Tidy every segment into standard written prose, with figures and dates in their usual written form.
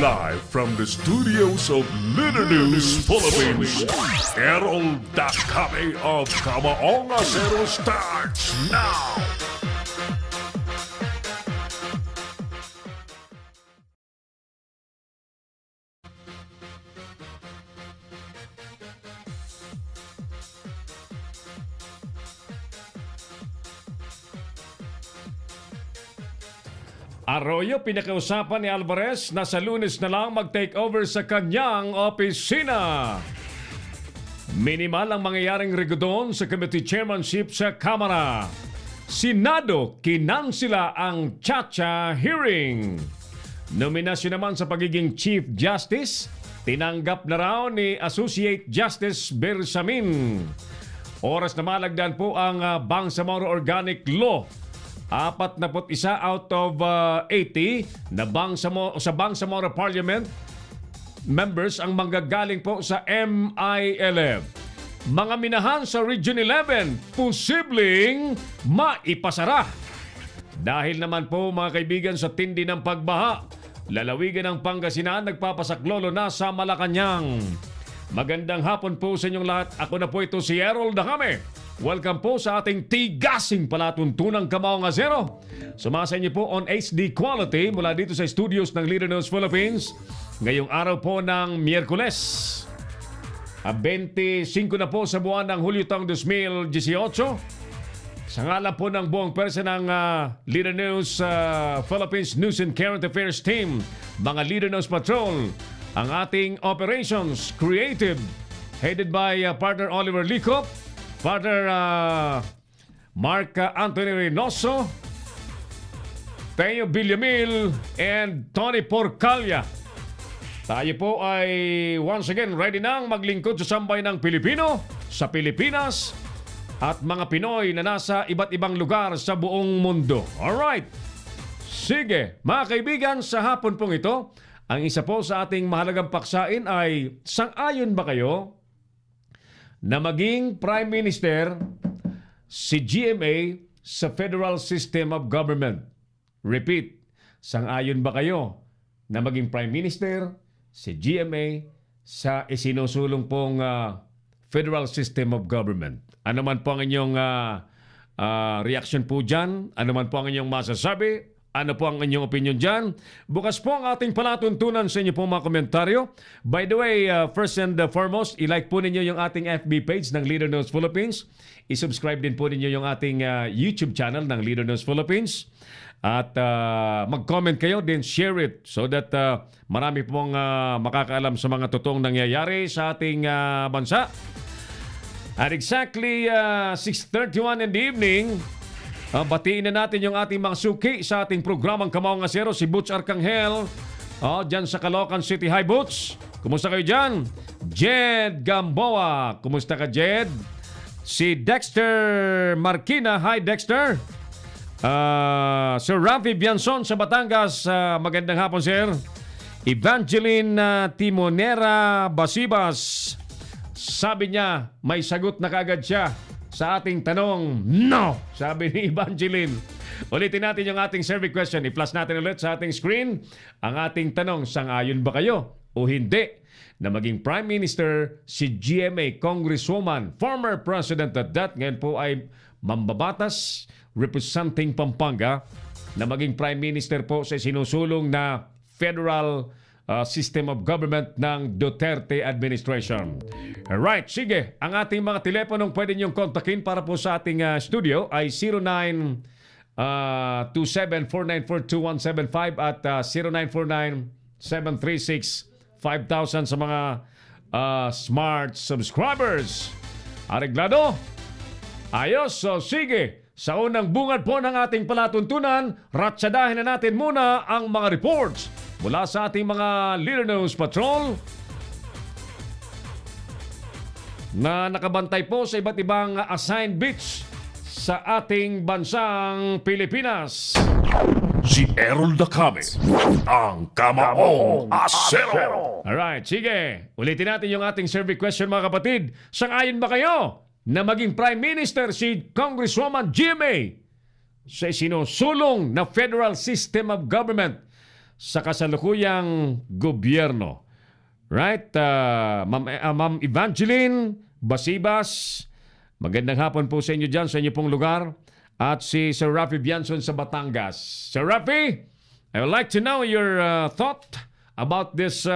Live from the studios of Leader News Philippines, Errol Dakame of Kamaonga Zero starts now! Arroyo, pinakausapan ni Alvarez na sa Lunes na lang mag-take over sa kanyang opisina. Minimal ang mangyayaring regodon sa committee chairmanship sa Kamara. Senado, kinansila ang Chacha hearing. Nominasyon naman sa pagiging Chief Justice, tinanggap na raw ni Associate Justice Bersamin. Oras na malagdan po ang Bangsamoro Organic Law. 41 out of 80 na sa Bangsamoro Parliament members ang manggagaling po sa MILF. Mga minahan sa Region 11, posibleng maipasara. Dahil naman po mga kaibigan sa tindi ng pagbaha, lalawigan ng Pangasinan nagpapasaklolo na sa Malacanang. Magandang hapon po sa inyong lahat. Ako na po ito si Errol Dakame. Welcome po sa ating tigasing palatuntunang Kamaonga Zero. Sumasa niyo po on HD quality mula dito sa studios ng Leader News Philippines. Ngayong araw po ng Miyerkules. 25 na po sa buwan ng Hulyo taong 2018. Sa ngalan po ng buong pwersa ng Leader News Philippines News and Current Affairs Team, mga Leader News Patrol, ang ating Operations Creative headed by partner Oliver Licop, Father Mark Anthony Reynoso, Teo Villamil, and Tony Porcalia. Tayo po ay once again ready nang maglingkod sa sambay ng Pilipino, sa Pilipinas, at mga Pinoy na nasa iba't ibang lugar sa buong mundo. Alright! Sige, mga kaibigan, sa hapon pong ito, ang isa po sa ating mahalagang paksain ay, sang-ayon ba kayo na maging Prime Minister si GMA sa Federal System of Government? Repeat, sang-ayon ba kayo na maging Prime Minister si GMA sa isinusulong pong Federal System of Government? Ano man po ang inyong reaction po dyan? Ano man po ang inyong masasabi? Ano po ang inyong opinion dyan? Bukas po ang ating palatuntunan sa inyo po mga komentaryo. By the way, first and foremost, i-like po ninyo yung ating FB page ng Leader News Philippines. I-subscribe din po ninyo yung ating YouTube channel ng Leader News Philippines. At mag-comment kayo, then share it so that marami pong makakaalam sa mga totoong nangyayari sa ating bansa. At exactly 6:31 in the evening, batiin na natin yung ating mga suki sa ating programang Kamaonga Zero, si Butch Arcangel, dyan sa Caloocan City. Hi, Butch! Kumusta kayo dyan? Jed Gamboa, kumusta ka, Jed? Si Dexter Marquina, hi, Dexter! Sir Rafi Bianson sa Batangas, magandang hapon, sir. Evangeline Timonera Basibas, sabi niya, may sagot na kagad siya sa ating tanong, no! Sabi ni Evangeline. Ulitin natin yung ating survey question. I-flash natin ulit sa ating screen ang ating tanong, sang-ayon ba kayo o hindi na maging Prime Minister si GMA Congresswoman, former President at that, ngayon po ay mambabatas, representing Pampanga, na maging Prime Minister po sa sinusulong na Federal System of Government ng Duterte Administration. Alright, sige. Ang ating mga teleponong pwede niyong kontakin para po sa ating studio ay 0927-494-2175 at 0949-736-5000 sa mga smart subscribers. Areglado? Ayos, so sige. Sa unang bungad po ng ating palatuntunan, ratsadahin na natin muna ang mga reports mula sa ating mga Leader News Patrol na nakabantay po sa iba't ibang assigned beach sa ating bansang Pilipinas. Si Errol Dakame, ang Kamaonga Zero. Alright, sige. Ulitin natin yung ating survey question, mga kapatid. Sang-ayon ba kayo na maging Prime Minister si Congresswoman GMA sa sinusulong na Federal System of Government sa kasalukuyang gobyerno. Right? Ma'am Evangeline Basibas, magandang hapon po sa inyo dyan, sa inyo pong lugar. At si Sir Rafi Bianson sa Batangas. Sir Rafi, I would like to know your thought about this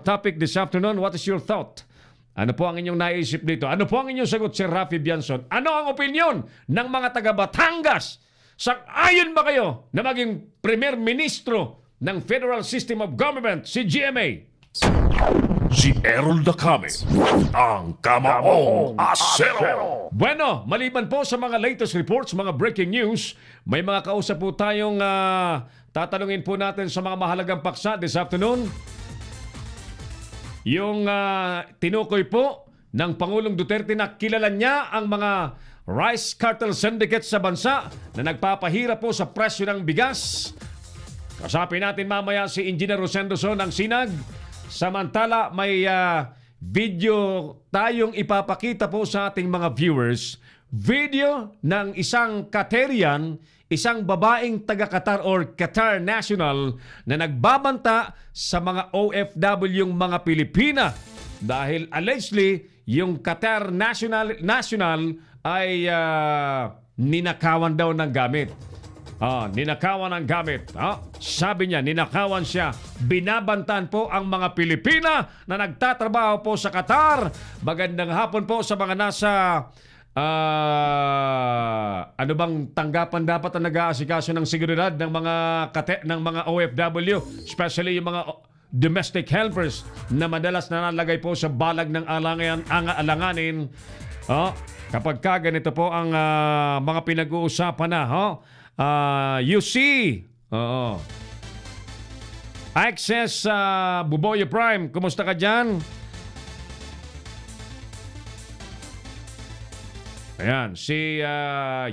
topic this afternoon. What is your thought? Ano po ang inyong naisip dito? Ano po ang inyong sagot, Sir Rafi Bianson? Ano ang opinion ng mga taga Batangas? Sang-ayon ba kayo na maging Premier Ministro ng Federal System of Government, si GMA? Si Errol Dacame, ang Kamaong Asero. Bueno, maliban po sa mga latest reports, mga breaking news, may mga kausap po tayong tatanungin po natin sa mga mahalagang paksa this afternoon. Yung tinukoy po ng Pangulong Duterte na kilala niya ang mga rice cartel syndicates sa bansa na nagpapahirap po sa presyo ng bigas. Kasapin natin mamaya si Engineer Rosendo So ng Sinag. Samantala, may video tayong ipapakita po sa ating mga viewers. Video ng isang Qatarian, isang babaeng taga-Qatar or Qatar national na nagbabanta sa mga OFW yung mga Pilipina dahil allegedly yung Qatar national ay ninakawan daw ng gamit. Ninakawan ng gamit. Sabi niya, ninakawan siya. Binabantaan po ang mga Pilipina na nagtatrabaho po sa Qatar. Magandang hapon po sa mga nasa ano bang tanggapan dapat ang nag-aasikaso ng seguridad ng mga OFW, especially yung mga domestic helpers na madalas nanalagay po sa balag ng alanganin. Kapag ganito po ang mga pinag-uusapan na, you see, Access Buboyo Prime, kumusta ka dyan? Ayan, si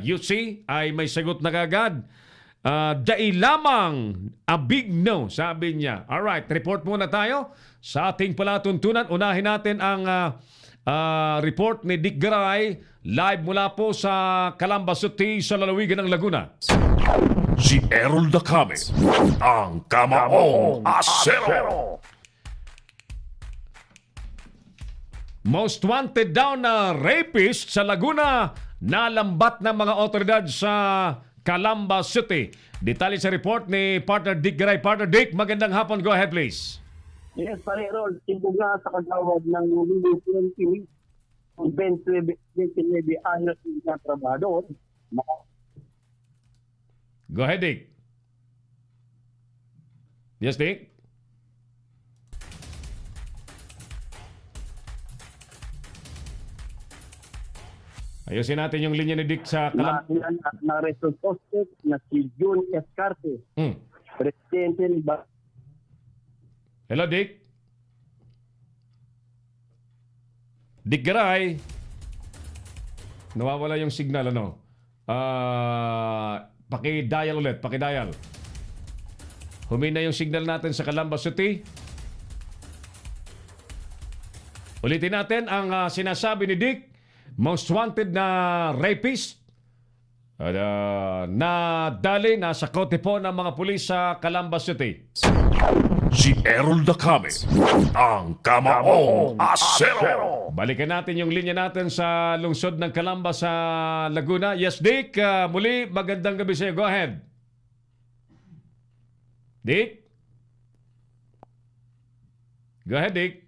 UC ay may sagot na kagad. Dai lamang a big no, sabi niya. Alright, report muna tayo sa ating palatuntunan. Unahin natin ang report ni Dick Garay, live mula po sa Calamba City sa lalawigan ng Laguna. Si Errol Dacame, ang Kamaong Asero. Most wanted daw na rapist sa Laguna, nalambat ng mga otoridad sa Calamba City. Detalye sa report ni partner Dick Garay. Partner Dick, magandang hapon. Go ahead please. Yes, pare Rol, timbog nga sa kagawad ng Lulu 20, 29 anyos na trabador. Go ahead, Dick. Yes, Dick? Ayusin natin yung linya ni Dick sa Na-result suspect na si June Escarte. Presidente ni Hello, Dick? Dick Garay? Nawawala yung signal, ano? Paki-dial ulit, paki-dial. Humina yung signal natin sa Calamba City. Ulitin natin ang sinasabi ni Dick. Most wanted na rapist na dali nasa kote po ng mga pulis sa Calamba City. Si Errol Dacame, ang Kamaong Asero. Balikan natin yung linya natin sa lungsod ng Calamba sa Laguna. Yes, Dick. Muli, magandang gabi sa iyo. Go ahead. Dick? Go ahead, Dick.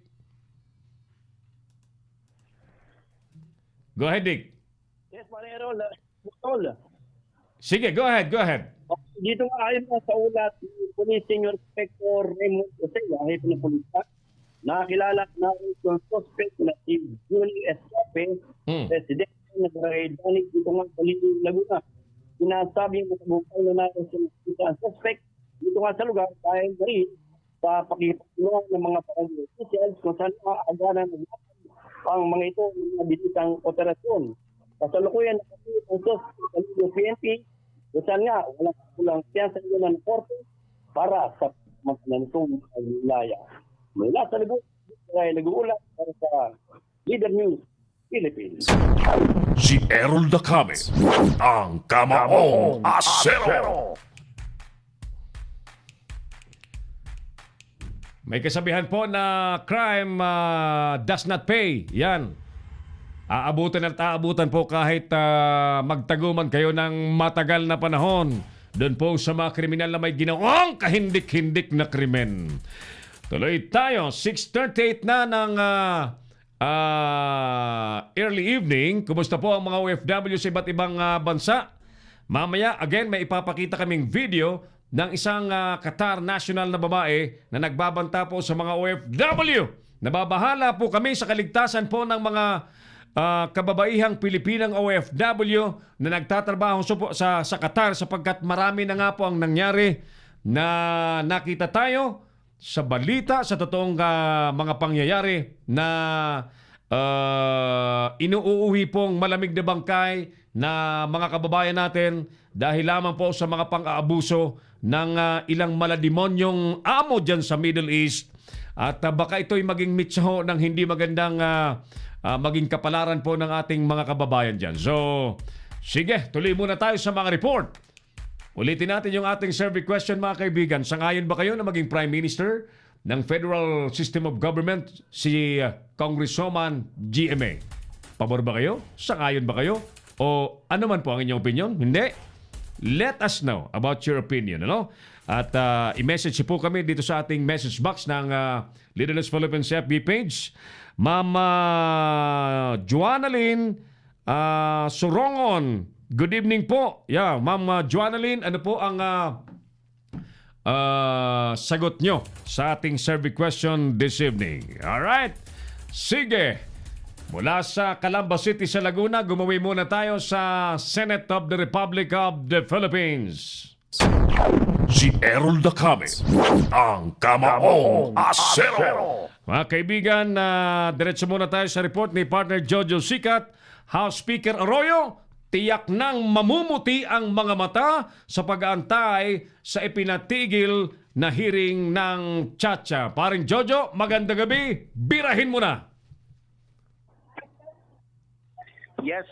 Go ahead, Dick. Yes, pare Rol. Sige, go ahead, go ahead. Dito nga ayon sa ulat ni Police Senior Inspector Raymond Jose, ahit ng pulisya, nakakilala na yung suspect na si Julie Escape, President na Dani dito nga sa Laguna. Sinasabi mo sa bukal na natin ang suspect dito nga sa lugar dahil rin sa pakipagtulungan ng mga barangay officials kung saan agaran ang mga ito ng mga bilisang operasyon. Kasalukuyan na kasi ang suspect sa PNP, kung saan nga walang kulang siya sa iyo ng korte para sa maglanitong wilaya. Mula sa nag-uulat para sa Leader News Philippines. Si Errol Dacame, ang Kamaong Asero. May kasabihan po na crime does not pay. Yan. Aabutan at aabutan po kahit magtaguman kayo ng matagal na panahon. Doon po sa mga kriminal na may ginawang kahindik-hindik na krimen. Tuloy tayo. 6:38 na ng early evening. Kumusta po ang mga OFW sa iba't ibang bansa? Mamaya, again, may ipapakita kaming video ng isang Qatar national na babae na nagbabanta po sa mga OFW. Nababahala po kami sa kaligtasan po ng mga kababaihang Pilipinang OFW na nagtatrabaho sa Qatar sapagkat marami na nga po ang nangyari na nakita tayo sa balita, sa totoong mga pangyayari na inuuwi pong malamig na bangkay na mga kababayan natin dahil lamang po sa mga pang-aabuso ng ilang maladimonyong amo dyan sa Middle East. At baka ito'y maging mitsaho ng hindi magandang maging kapalaran po ng ating mga kababayan dyan. So, sige, tuloy muna tayo sa mga report. Ulitin natin yung ating survey question, mga kaibigan. Sangayon ba kayo na maging Prime Minister ng Federal System of Government si Congresswoman GMA? Pabor ba kayo? Sangayon ba kayo? O ano man po ang inyong opinion? Hindi? Let us know about your opinion. Ano? At i-message po kami dito sa ating message box ng Leader News Philippines FB page. Ma'am Joannalyn Surongon, good evening po. Yeah, Ma'am Joannalyn, ano po ang sagot nyo sa ating survey question this evening? Alright. Sige. Mula sa Calamba City sa Laguna, gumawi muna tayo sa Senate of the Republic of the Philippines. Si Errol Dacame, ang Kamaong Asero. Mga kaibigan, diretso muna tayo sa report ni partner Jojo Sikat. House Speaker Arroyo, tiyak nang mamumuti ang mga mata sa pag-aantay sa ipinatigil na hearing ng Chacha. Paring Jojo, magandang gabi. Birahin mo na. Yes,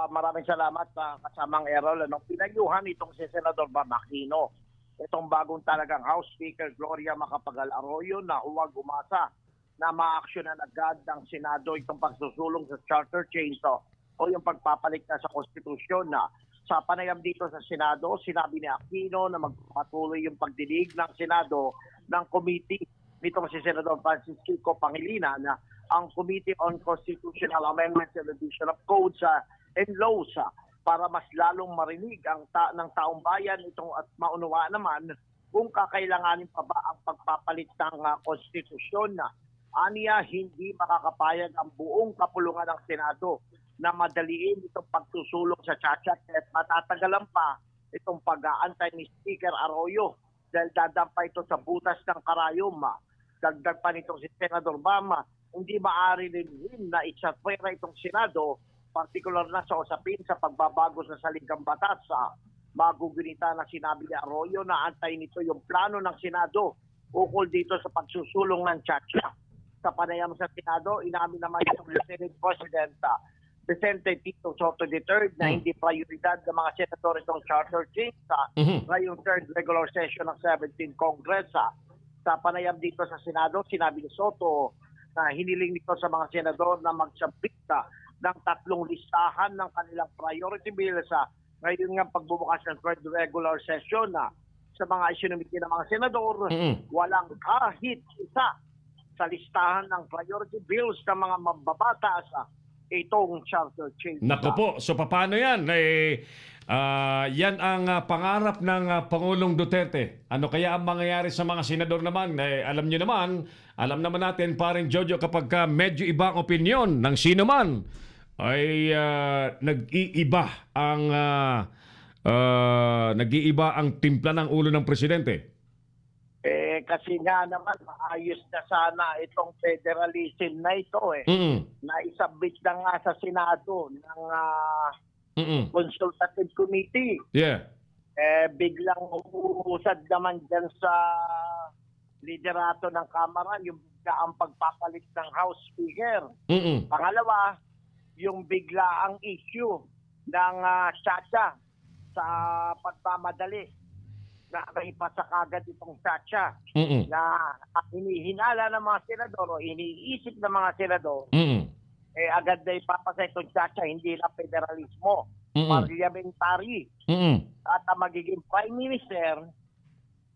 maraming salamat kasamang Errol. Pinayuhan itong si Senador Aquino, itong bagong talagang House Speaker Gloria Macapagal Arroyo na huwag umasa na ma-actionan agad ng Senado itong pagsusulong sa charter change o yung pagpapalit na sa konstitusyon na sa panayam dito sa Senado, sinabi ni Aquino na magpatuloy yung pagdinig ng Senado ng committee nitong si Senador Francis Kiko Pangilinan na ang Committee on Constitutional Amendments and Revision of Codes and Laws para mas lalong marinig ang ng taong bayan itong at maunawaan naman kung kakailanganin pa ba ang pagpapalit ng konstitusyon na aniya hindi makakapayag ang buong kapulungan ng Senado na madaliin itong pagsusulong sa Chacha at matatagalan pa itong pag-aantay ni Speaker Arroyo dahil dadampa ito sa butas ng karayom. Dagdag pa nitong si Senador Bama, hindi maaari rin na isatwera itong Senado, partikular na sa usapin sa pagbabago sa saligang batas. Magugunita na sinabi ni Arroyo na antayin nito yung plano ng Senado ukol dito sa pagsusulong ng Chacha. Sa panayam sa Senado, inamin naman itong Senate President Vicente Tito Soto III na hindi prioridad ng mga senador itong charter change ngayong third regular session ng 17th Congress. Sa panayam dito sa Senado, sinabi ni Soto na hiniling nito sa mga senador na magsabit ng 3 listahan ng kanilang priority bill sa ngayon nga pagbubukas ng third regular session na sa mga isinumiti ng mga senador, walang kahit isa sa listahan ng priority bills ng mga mababatas itong charter change. Naku po, so paano yan? Yan ang pangarap ng Pangulong Duterte. Ano kaya ang mangyayari sa mga senador naman? Alam naman natin, paring Jojo, kapag medyo iba ang opinion ng sino man, ay nag-iiba ang timpla ng ulo ng presidente. Kasi nga naman, maayos na sana itong federalism na ito na isabit na nga sa Senado ng Consultative Committee. Yeah. Biglang uusad naman dyan sa liderato ng Kamara yung biglaang pagpapalit ng House Speaker. Pangalawa, yung biglaang issue ng Chacha sa pagmamadali na naipasa kagad itong Chacha Mm-mm. na hinihinala ng mga senador o iniisip ng mga senador, Mm-mm. agad na ipapasa itong Chacha, hindi lang federalismo, Mm-mm. parliamentary. Mm-mm. At ang magiging Prime Minister,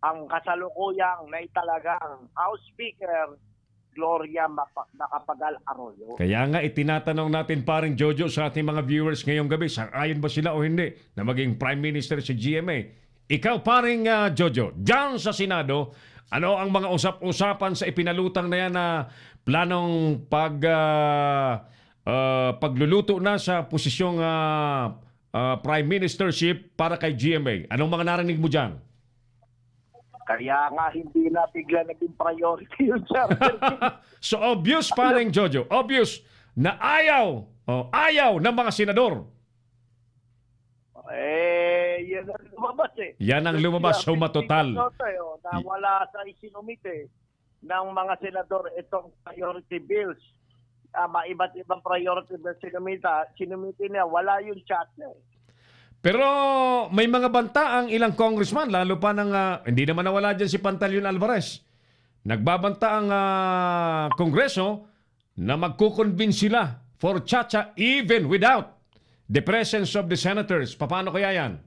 ang kasalukuyang na talagang House Speaker, Gloria Macapagal Arroyo. Kaya nga itinatanong natin paring Jojo sa ating mga viewers ngayong gabi, sang-ayon ba sila o hindi na maging Prime Minister si GMA? Ikaw paring Jojo, dyan sa Senado, ano ang mga usap-usapan sa ipinalutang na yan na planong pagluluto na sa posisyong Prime Ministership para kay GMA? Anong mga narinig mo dyan? Kaya nga hindi na bigla naging priority yun, sir. So obvious paring Jojo, obvious na ayaw ng mga senador. Yan ang lumabas eh. Yan ang lumabas sa matotal. Na wala sa isinumite ng mga senador itong priority bills. Iba't ibang priority bills sinumite niya. Wala yung chat niya eh. Pero may mga banta ang ilang congressman, lalo pa ng, hindi naman nawala dyan si Pantaleon Alvarez. Nagbabanta ang Kongreso na magkukonvince sila for Chacha even without the presence of the senators. Paano kaya yan?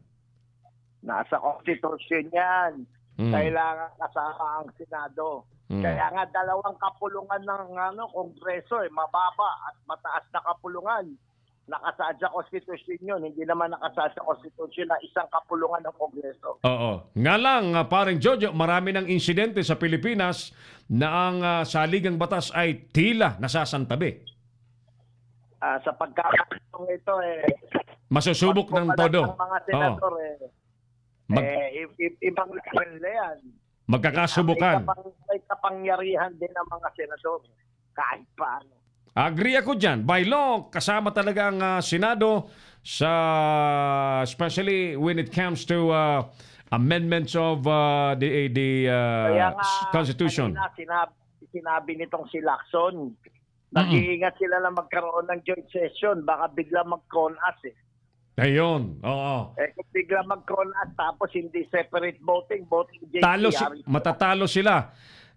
Nasa Constitution yan. Kailangan kasama ang Senado. Kaya nga dalawang kapulungan ng Kongreso, mababa at mataas na kapulungan. Nakasaad sa Constitution yun. Hindi naman nakasaad sa Constitution na isang kapulungan ng Kongreso. Oo. Nga lang, paring Jojo, marami ng insidente sa Pilipinas na ang saligang batas ay tila nasasantabi. Sa pagkakatong ito, Masusubok ng todo. Ang mga senador, ibang level na yan. Magkakasubukan. May kapangyarihan din ng mga senador. Kahit paano. Agree ako dyan. By law, kasama talaga ang Senado sa especially when it comes to amendments of the Constitution. Kaya nga, sinabi nitong si Lacson, nag-iingat sila na magkaroon ng joint session. Baka bigla mag-con-us eh. Ayun, oo. Kung bigla mag-con-us tapos hindi separate voting JP. Matatalo sila.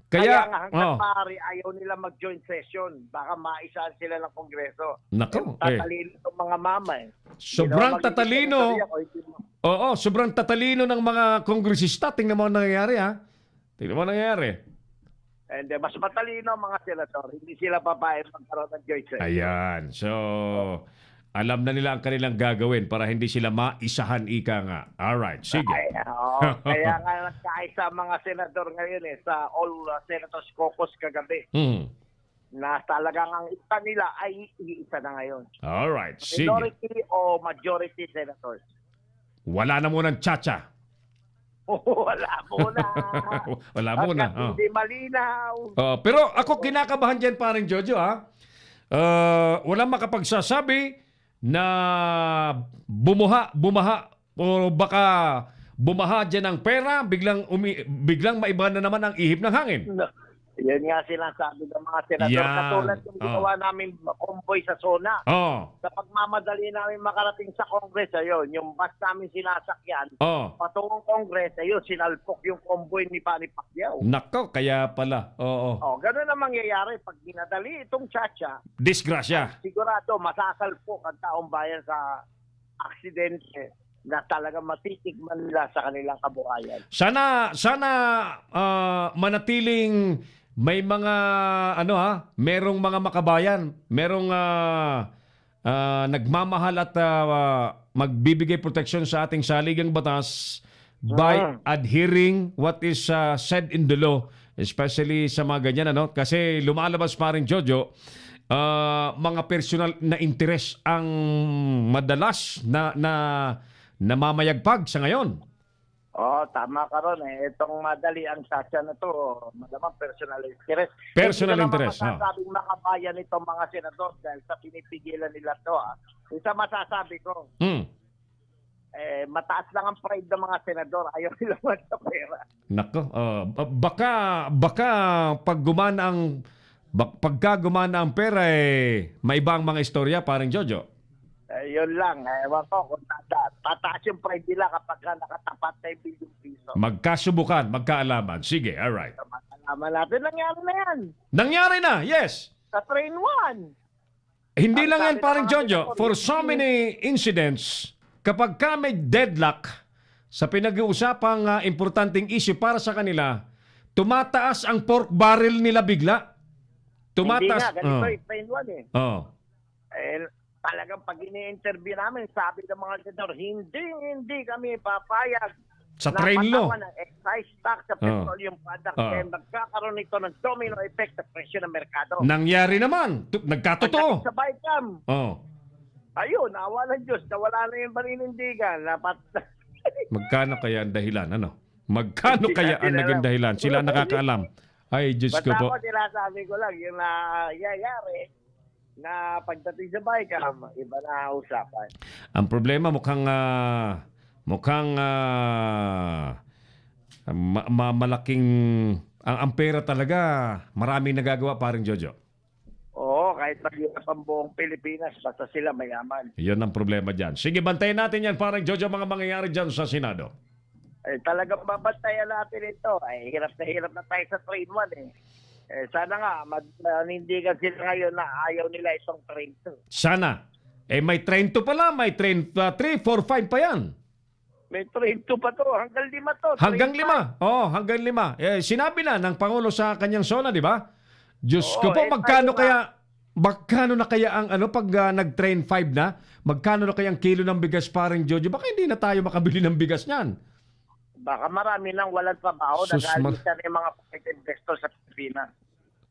Kaya nga hanggang maaari ayaw nila mag-joint session. Baka maisahan sila ng Kongreso. Nako. Tatalino itong mga mama eh. Sobrang tatalino. Oo, sobrang tatalino ng mga kongresista. Tingnan mo ang nangyayari ha. Tingnan mo ang nangyayari. And mas matalino ang mga senador. Hindi sila papayag magkaroon ng joint session. Ayan. So, alam na nila ang kanilang gagawin para hindi sila maisahan ika nga. Alright, sige. Kaya nga nagkaisa mga senador ngayon sa All Senators Caucus kagabi. Na talagang ang isa nila ay iisa na ngayon. Alright, sige. Minority o majority senators? Wala na munang Chacha. Wala muna. Wala muna. Hindi malinaw. Pero ako kinakabahan dyan paring Jojo ha. Walang makapagsasabi na bumaha o baka bumaha dyan ng pera, biglang maiba na naman ang ihip ng hangin. Yan nga sinasabi ng mga senador. Katulad yung ginawa namin convoy sa SONA. Sa pagmamadali namin makarating sa Congress, ayun, yung bus namin sinasakyan, patungong Congress, ayun, sinalpok yung convoy ni Manny Pacquiao. Nako, kaya pala. Ganun ang mangyayari pag ginadali itong Chacha. Disgrasya. Sigurado, masasalpok ang taong bayan sa aksidente na talagang matitikman nila sa kanilang kabuhayan. Sana manatiling may mga merong mga makabayan, merong nagmamahal at magbibigay proteksyon sa ating saligang batas by adhering what is said in the law, especially sa mga ganyan kasi lumalabas pa rin Jojo mga personal na interes ang madalas na namamayagpag sa ngayon. Tama ka ron Itong madali ang Chacha na to, malamang personal interest. Personal interest. Hindi naman masasabing makabayan itong mga senador dahil sa pinipigilan nila to. Isa masasabi ko, mataas lang ang pride ng mga senador. Ayaw nila sa pera. Nako, baka pagka gumana ang pera, may ibang mga istorya, parang Jojo. Yun lang. Ewan ko kung tataas yung pride nila kapag nakatapat na yung bilyong piso. Magkasubukan, magkaalaman. Sige, alright. Malaman natin, nangyari na yan. Nangyari na, yes. Sa train 1. Hindi Ang lang yan, sabi parang ng mga Jojo. For so many incidents, kapag ka may deadlock sa pinag-uusapang importanteng issue para sa kanila, tumataas ang pork barrel nila bigla. Tumataas. Hindi nga, ganito yung train 1 eh. Oh. Talagang pag ini-interview namin, sabi ng mga senador, hindi kami papayag Sa na train law. patawan ng excise tax sa petroleum product kaya magkakaroon nito ng domino effect sa presyo ng merkado. Nangyari naman. Nagkatotoo. Sa Baykam, Oh. ayun, awa ng Diyos, nawala na yung paninindigan. Magkano kaya ang dahilan? Ano? Magkano kaya ang naging dahilan? Sila nakakaalam. Ay, Diyos ko Basta po. ako, sinasabi ko lang, yung nangyayari na pagdating sa Baykam, iba na usapan. Ang problema mukhang malaking ang pera talaga. Maraming nagagawa, paring Jojo. Oo, kahit mahirap ang buong Pilipinas, basta sila mayaman. Yan ang problema dyan. Sige, bantayan natin yan, paring Jojo, mga mangyayari dyan sa Senado. Talagang babantayan natin ito. Hirap na tayo sa train 1 eh. Sana nga, manindigan sila ngayon na ayaw nila itong train 2. Sana. May train 2 pala, may train 3, 4, 5 pa yan. May train 2 pa to, hanggang 5 to. Hanggang 5. Oh, hanggang 5. Sinabi na ng Pangulo sa kanyang SONA, di ba? Diyos ko po, magkano na kaya ang pag nag-train 5 na? Magkano na kaya ang kilo ng bigas, paring Jojo? Baka hindi na tayo makabili ng bigas niyan. Baka marami nang walang trabaho, nag-aalisan yung mga private investor sa Pilipinas.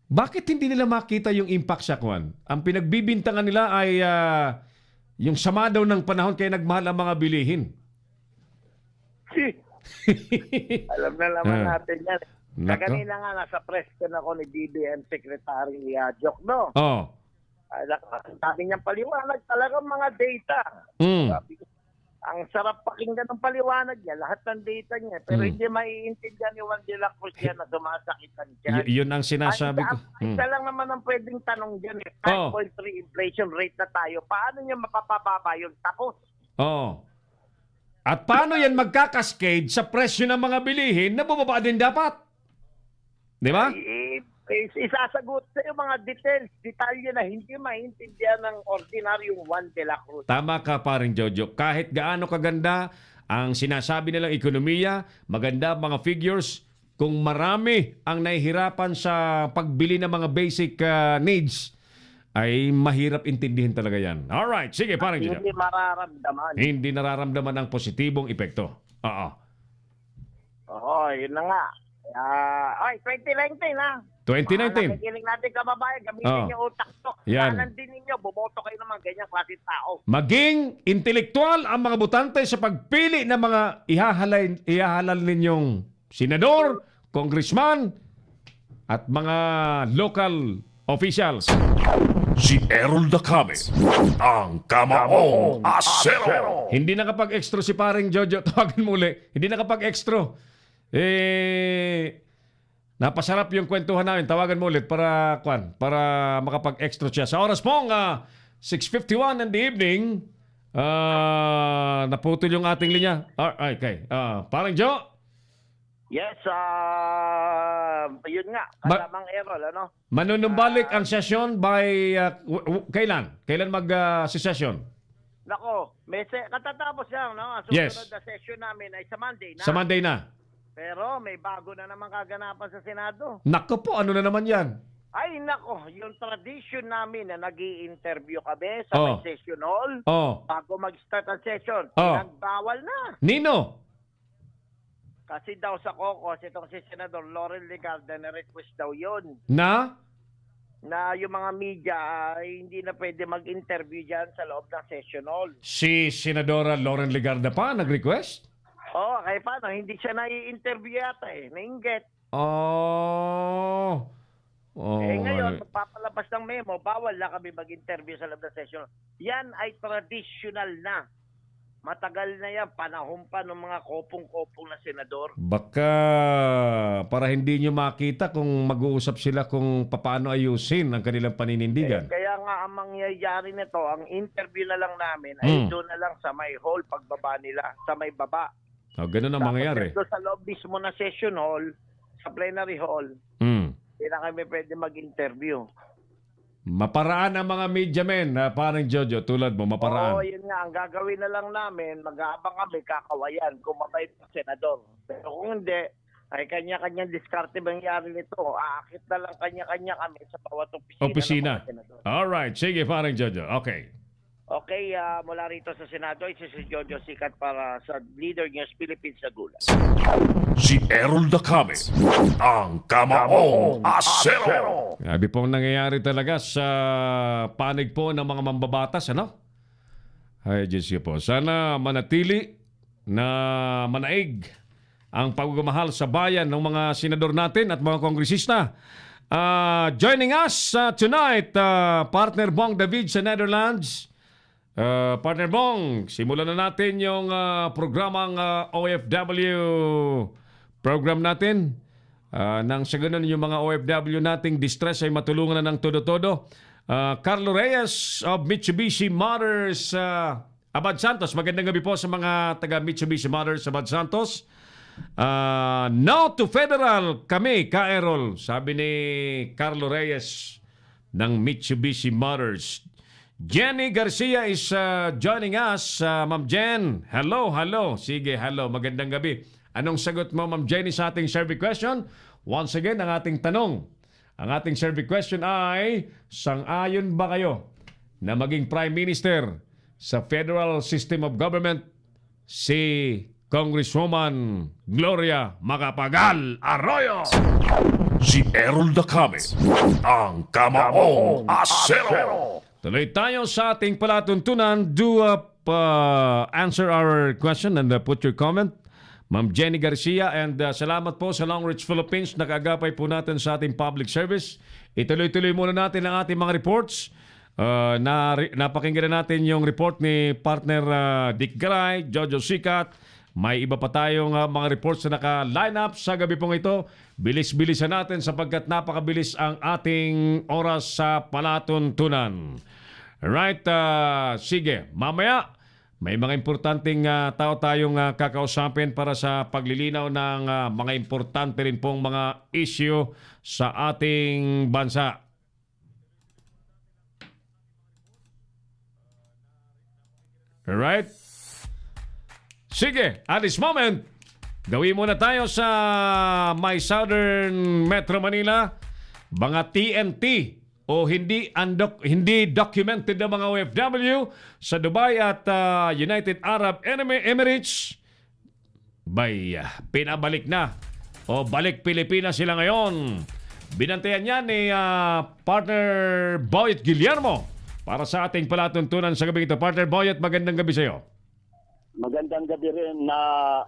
Bakit hindi nila makita yung impact sa kwan? Ang pinagbibintangan nila ay yung sama daw ng panahon kaya nagmahal ang mga bilihin. Alam na naman natin yan. Nako. Kanina nga nasa press con ako ni DBM Secretary Jokno. Oh. Sabi niya paliwanag talaga mga data. Sabi ko, ang sarap pakinggan ng paliwanag niya, lahat ng data niya. Pero hindi maiintindihan ni Juan de la Cruz yan na sumasakitan dyan. Yun ang sinasabi ko. Isa lang naman ang pwedeng tanong dyan. 5.3 inflation rate na tayo. Paano niya mapapababa yung tapos? Oh. At paano yan magkakaskade sa presyo ng mga bilihin na bumaba din dapat? Di ba? Isasagot sa yung mga detalye na hindi maintindihan ng ordinaryong Juan de la Cruz. Tama ka, paring Jojo. Kahit gaano kaganda ang sinasabi nilang ekonomiya, maganda mga figures, kung marami ang nahihirapan sa pagbili ng mga basic needs, ay mahirap intindihin talaga yan. Alright, sige, paring Jojo. Hindi mararamdaman. Hindi nararamdaman ang positibong epekto. Oo, yun na nga. 2019 ha. 2019. Nakikinig natin kababayan, gamitin niyo utak to. Yan. Kanan din ninyo, bumoto kayo ng mga ganyang klaseng tao. Maging intelektual ang mga botante sa pagpili ng mga ihahalal ninyong senador, congressman, at mga local officials. Si Errol Dacame, ang Kamaong Asero. Hindi nakapag-extra si paring Jojo. Tawagan muli. Hindi nakapag-extra. Napasarap yung kwentuhan namin. Tawagan mo ulit para makapag-extra siya. Sa oras pong 6:51 in the evening, naputol yung ating linya. Okay. Parang Joe? Yes, yun nga. Kasamang Errol, ano? Manunumbalik ang session by kailan? Kailan mag-session? Nako, katatapos lang, no? Ang Yes. susunod na session namin ay sa Monday na. Sa Monday na. Pero may bago na naman kaganapan sa Senado. Nako po, ano na naman yan? Ay nako, yung tradition namin na nag-i-interview kami sa may session hall bago mag-start ang session, nagbawal na. Nino? Kasi daw sa COCOS, itong si Senador Loren Legarda na-request daw yun. Na yung mga media ay hindi na pwede mag-interview dyan sa loob ng session hall. si Senadora Loren Legarda pa nag-request? Kaya paano? Hindi siya nai-interview yata nainggit. Ngayon, magpapalabas ng memo, bawal na kami mag-interview sa loob ng session. Yan ay traditional na. Matagal na yan, panahon pa ng mga kopong-kopong na senador. Baka para hindi nyo makita kung mag-uusap sila kung paano ayusin ang kanilang paninindigan. Kaya nga ang mangyayari nito, ang interview na lang namin ay doon na lang sa may hall pagbaba nila, sa may baba. Ganun ang mangyayari. Doon sa loob mismo na session hall, sa plenary hall, hindi na kami pwede mag-interview. Maparaan ang mga media men, parang Jojo, tulad mo, maparaan. Oo, yun nga. Ang gagawin na lang namin, mag-aabang kami, kakawayan, kung mabait ang senador. Pero kung hindi, ay kanya-kanyang diskarte mangyari nito. Aakit na lang kanya-kanya kami sa bawat opisina. ng mga senador. Alright, sige, parang Jojo. Okay. Okay, mula rito sa Senado, ito si Jojo Sikat para sa Leader News Philippines sa Gulat. Si Errol Dacame, ang Kamaong Asero. Grabe pong nangyayari talaga sa panig po ng mga mambabatas, ano? Ay, Diyos ko po. Sana manatili na manaig ang pagmamahal sa bayan ng mga senador natin at mga kongresista. Joining us tonight, partner Bong David sa Netherlands. Partner Bong, simulan na natin yung programang OFW program natin. Nang sa ganun yung mga OFW nating distress ay matulungan na ng todo-todo. Carlo Reyes of Mitsubishi Motors Abad Santos. Magandang gabi po sa mga taga Mitsubishi Motors Abad Santos. No to federal kami, Ka-Errol, sabi ni Carlo Reyes ng Mitsubishi Motors. Jenny Garcia is joining us. Ma'am Jen, hello. Sige, hello. Magandang gabi. Anong sagot mo, Ma'am Jenny, sa ating survey question? Once again, ang ating tanong. Ang ating survey question ay, sang-ayon ba kayo na maging Prime Minister sa Federal System of Government si Congresswoman Gloria Macapagal Arroyo? Si Errol Dacame, ang Kamaong Asero. Tuloy tayo sa ating palatuntunan. Do answer our question and put your comment. Ma'am Jenny Garcia, and salamat po sa Long Reach Philippines. Nakagapay po natin sa ating public service. Ituloy-tuloy muna natin ang ating mga reports. Napakinggan na natin yung report ni partner Dick Garay, Jojo Sikat. May iba pa tayong mga reports na naka-line up sa gabi pong ito. Bilis-bilisan natin sapagkat napakabilis ang ating oras sa palatuntunan. Right, sige. Mamaya, may mga importanteng tao tayong kakausapin para sa paglilinaw ng mga importante rin pong mga issue sa ating bansa. Alright? Sige, at this moment, gawin muna tayo sa My Southern Metro Manila. Mga TNT o hindi documented na mga OFW sa Dubai at United Arab Emirates. Pinabalik na o balik Pilipinas sila ngayon. Binantayan niya ni partner Boyet Guillermo para sa ating palatuntunan sa gabi ito. Partner Boyet, magandang gabi sa iyo. Magandang gabi rin na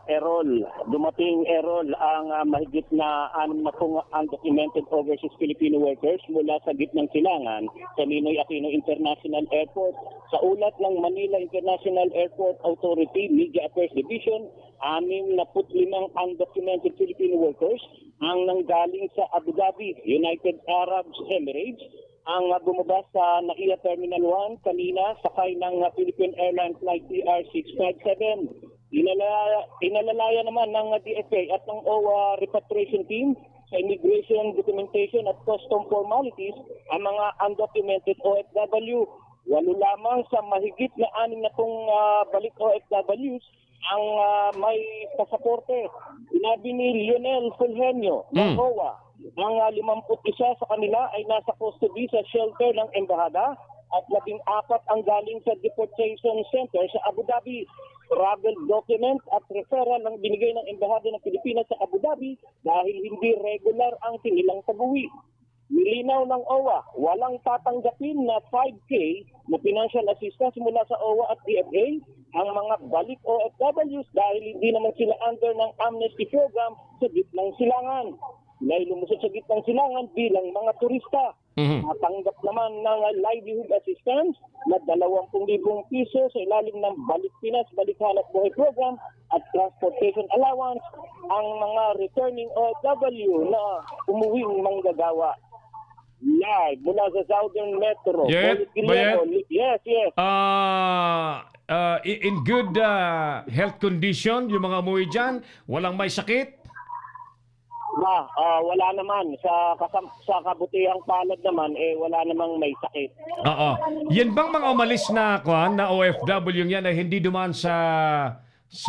Errol. Dumating Errol ang mahigit na 60 undocumented overseas Filipino workers mula sa gitnang silangan sa Ninoy Aquino International Airport. Sa ulat ng Manila International Airport Authority Media Affairs Division, 65 undocumented Filipino workers ang nanggaling sa Abu Dhabi, United Arab Emirates, ang bumaba sa NAIA Terminal 1 kanina sakay ng Philippine Airlines Flight TR-657. Inalalaya naman ng DFA at ng OWA repatriation team sa immigration documentation at custom formalities ang mga undocumented OFW. 8 lamang sa mahigit na 60 balik OFWs ang may pasaporte. Sinabi ni Lionel Fulgenio ng OWA, ang 51 sa kanila ay nasa custody sa shelter ng embahada at 14 ang galing sa deportation center sa Abu Dhabi. Travel document at referral ang binigay ng embahada ng Pilipinas sa Abu Dhabi dahil hindi regular ang kanilang pag-uwi. Nilinaw ng OWA, walang tatanggapin na 5K na financial assistance mula sa OWA at DFA ang mga balik OFWs dahil hindi naman sila under ng amnesty program sa gitnang silangan. Dahil lumusot sa gitnang silangan bilang mga turista. Matanggap naman ng livelihood assistance na 20,000 piso sa ilalim ng Balik Pinas, Balik Hanap Buhay Program at transportation allowance ang mga returning OFW na umuwing manggagawa. Live mula sa Southern Metro. Yet, Boyet Guillermo. Yes. In good health condition, yung mga umuwi dyan, walang may sakit? Wala naman. Sa kabutihang palad naman, wala namang may sakit. Oo. Yan bang mga umalis na OFW yan ay hindi dumaan sa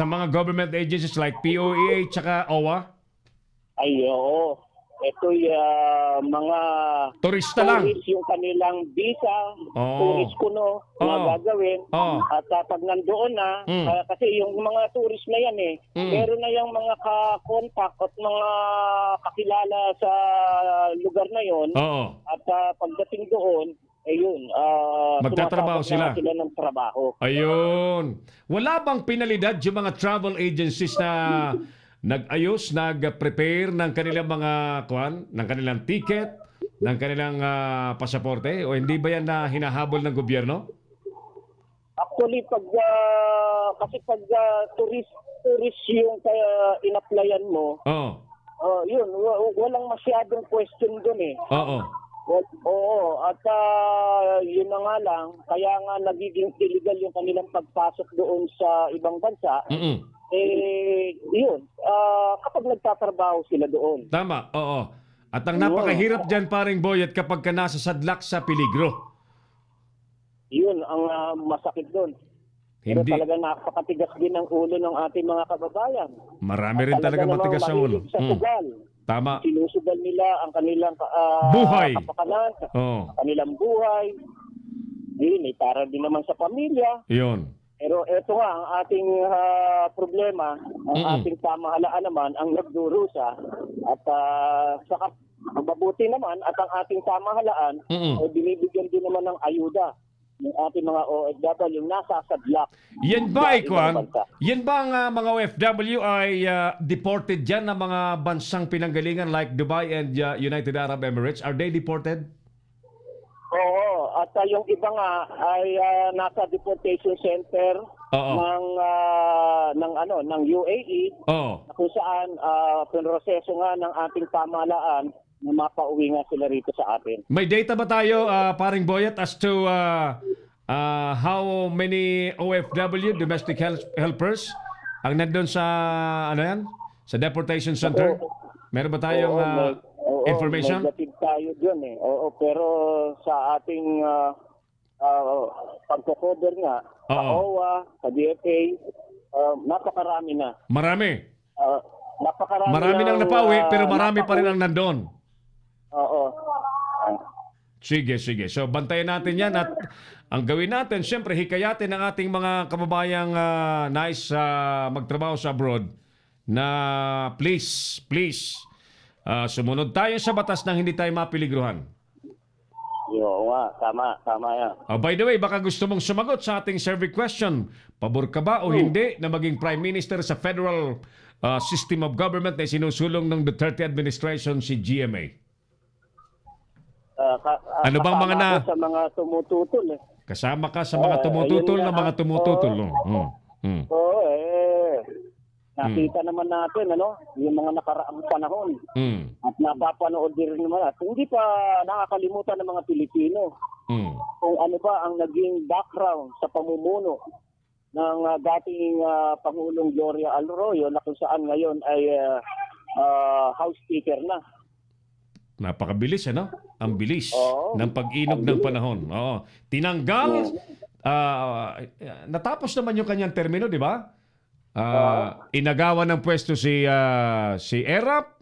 mga government agencies like POEA tsaka OWA? Ay, oo. Ito'y mga Turista lang. tourist yung kanilang visa, tourist kuno na gagawin. At pag nandoon na, kasi yung mga tourist na yan meron na yung mga ka-contact at mga kakilala sa lugar na yon. At pagdating doon, magtatrabaho sila ng trabaho. Ayun. Wala bang penalidad yung mga travel agencies na nag-ayos, nag-prepare ng kanilang mga ng kanilang ticket, ng kanilang pasaporte? O hindi ba yan na hinahabol ng gobyerno? Actually, kasi pag tourist yung in-applyan mo, yun, walang masyadong question dun Oo, at yun na nga lang, kaya nga nagiging illegal yung kanilang pagpasok doon sa ibang bansa. Yun, kapag nagtatrabaho sila doon. Tama, oo. At ang napakahirap dyan, paring Boyet, kapag ka nasa sadlak sa peligro. Yun, ang masakit doon. Pero talaga napakatigas din ang ulo ng ating mga kababayan. Marami rin talaga matigas ang ulo. Sa sugal. Tama. Sinusugal nila ang kanilang buhay. Kapakanan, kanilang buhay. Yun, para din naman sa pamilya. Yun. Pero ito nga, ang ating problema, ang ating pamahalaan naman, ang nagdurusa. At saka, mabuti naman, at ang ating pamahalaan, binibigyan din naman ng ayuda yung ating mga OFW yung nasa sadlak. Yan ba, yan ba ang mga OFW ay deported dyan ng mga bansang pinanggalingan like Dubai and United Arab Emirates? Are they deported? Oo, at yung iba nga ay nasa deportation center ng UAE kung saan proseso nga ng ating pamahalaan na mapauwi nga sila rito sa atin. May data ba tayo, paring Boyet, as to how many OFW, domestic helpers, ang nandun sa sa deportation center? Meron ba tayong information? May gatid tayo dyan Oo, pero sa ating pagko-cover nga, sa OWA, sa DFA, napakarami na. Marami? Napakarami. Marami nang napauwi, pero marami pa rin ang nandun. Oo. Sige. So, bantayan natin yan at ang gawin natin, siyempre, hikayatin ang ating mga kababayang nais magtrabaho sa abroad na please, sumunod tayo sa batas nang hindi tayo mapiligruhan. Oo nga, tama yan. By the way, baka gusto mong sumagot sa ating survey question. Pabor ka ba o hindi na maging Prime Minister sa federal system of government na sinusulong ng Duterte administration si GMA? Ano bang mga sa mga tumututol Kasama ka sa mga tumututol na mga tumututol. Oo, nakita naman natin, yung mga nakaraang panahon. At napapanood din naman at hindi pa nakakalimutan ng mga Pilipino kung ano ba ang naging background sa pamumuno ng dating Pangulong Gloria Arroyo na kung saan ngayon ay House Speaker na. Napakabilis, Ang bilis ng pag-inog ng panahon. Tinanggal, natapos naman yung kanyang termino, di ba? Inagawan ng pwesto si Erap,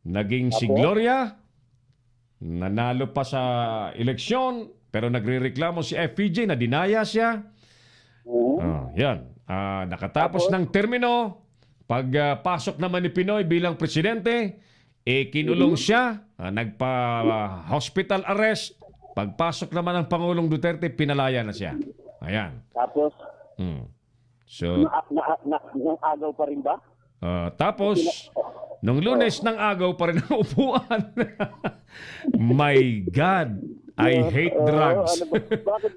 naging si Gloria, nanalo pa sa eleksyon, pero nagrereklamo si FPJ na dinaya siya. Yan. Nakatapos ng termino, pagpasok naman ni Pinoy bilang presidente, kinulong siya, nagpa-hospital arrest. Pagpasok naman ng Pangulong Duterte, pinalaya na siya. Ayan. Tapos, so, ng agaw pa rin ba? Tapos, nung Lunes ng agaw pa rin ang upuan. My God! I hate drugs. Bakit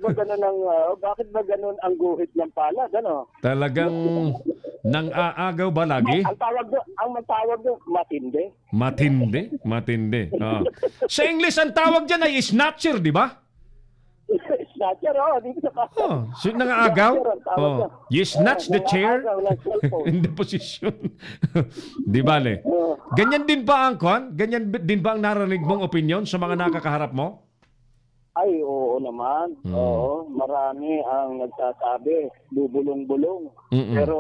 ba ganun ang guhit ng palad, ano? Talagang nang aagaw ba lagi? Ang matawag doon, matindi. Matindi. Sa English, ang tawag dyan ay snatcher, di ba? Snatcher, dito sa Nangaagaw? You snatch the chair Nangaagaw ng cellphone. in the position. Di ba, Le? Ganyan din ba ang kwan? Ganyan din ba ang narinig mong opinion sa mga nakakaharap mo? Ay, oo naman. Oo, marami ang nagsasabi, bubulong-bulong. Pero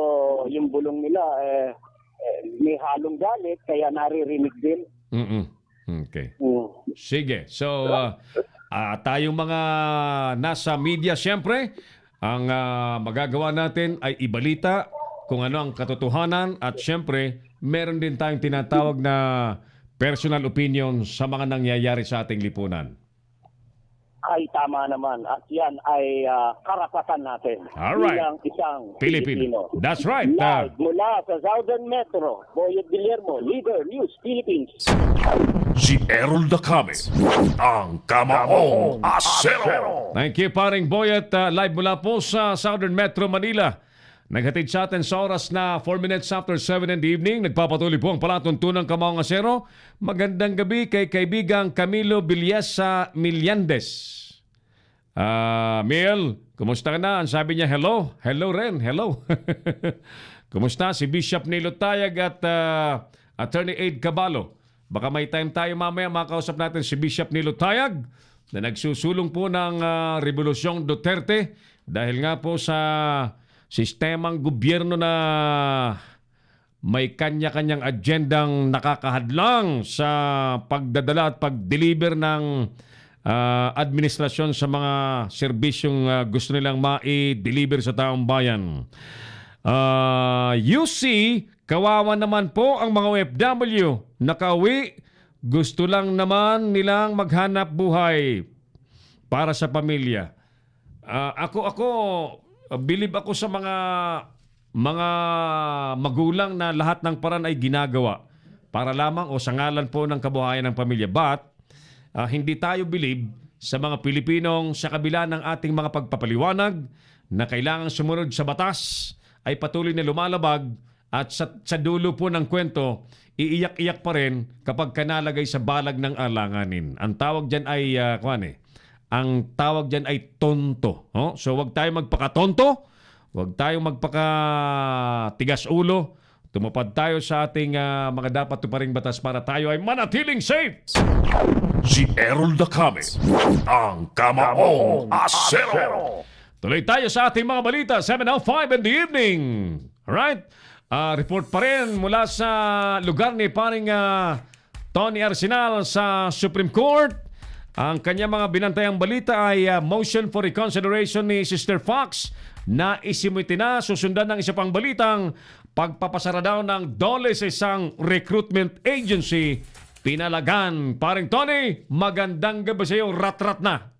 yung bulong nila, may halong galit, kaya naririnig din. Okay. Sige. So, tayong mga nasa media, siyempre, ang magagawa natin ay ibalita kung ano ang katotohanan at siyempre, meron din tayong tinatawag na personal opinion sa mga nangyayari sa ating lipunan. Ay, tama naman. At yan ay karapatan natin. Alright. Bilang isang Pilipino. That's right. Live mula sa Southern Metro, Boyet Guillermo, Leader News Philippines. Si Errol Dacame, ang Kamaong Asero. Thank you, paring Boyet. Live mula po sa Southern Metro, Manila. Naghatid sa atin sa oras na 4 minutes after 7 in the evening. Nagpapatuloy po ang palatuntunang Kamaong Asero. Magandang gabi kay kaibigang Camilo Villesa Millandes. Mil, kumusta ka na? Ang sabi niya, hello. Hello rin, hello. Kumusta si Bishop Nilo Tayag at Attorney Aid Cabalo? Baka may time tayo mamaya makausap natin si Bishop Nilo Tayag na nagsusulong po ng Rebolusyong Duterte dahil nga po sa sistemang gobyerno na may kanya-kanyang agendang nakakahadlang sa pagdadala at pag-deliver ng administrasyon sa mga serbisyong gusto nilang ma-deliver sa taong bayan. UC, kawawa naman po ang mga OFW. Nakauwi, gusto lang naman nilang maghanap buhay para sa pamilya. Believe ako sa mga magulang na lahat ng paraan ay ginagawa para lamang o sa ngalan po ng kabuhayan ng pamilya. But hindi tayo believe sa mga Pilipinong sa kabila ng ating mga pagpapaliwanag na kailangang sumunod sa batas ay patuloy na lumalabag at sa dulo po ng kwento, iiyak-iyak pa rin kapag kanalagay sa balag ng alanganin. Ang tawag dyan ay, ang tawag dyan ay tonto. So wag tayo magpakatonto, wag tayo magpakatigas ulo. Tumupad tayo sa ating mga dapat tuparing batas para tayo ay manatiling safe. Si Errol Dacame, ang Kamaong Asero. Tuloy tayo sa ating mga balita, 7:05 in the evening. Alright? Report pa rin mula sa lugar ni paring Tony Arsenal sa Supreme Court. Ang kanyang mga binantayang balita ay motion for reconsideration ni Sister Fox na isimuti na susundan ng isa pang balitang pagpapasara daw ng DOLE sa isang recruitment agency. Pinalagan. Paring Tony, magandang gabi sa iyo. Rat-rat na.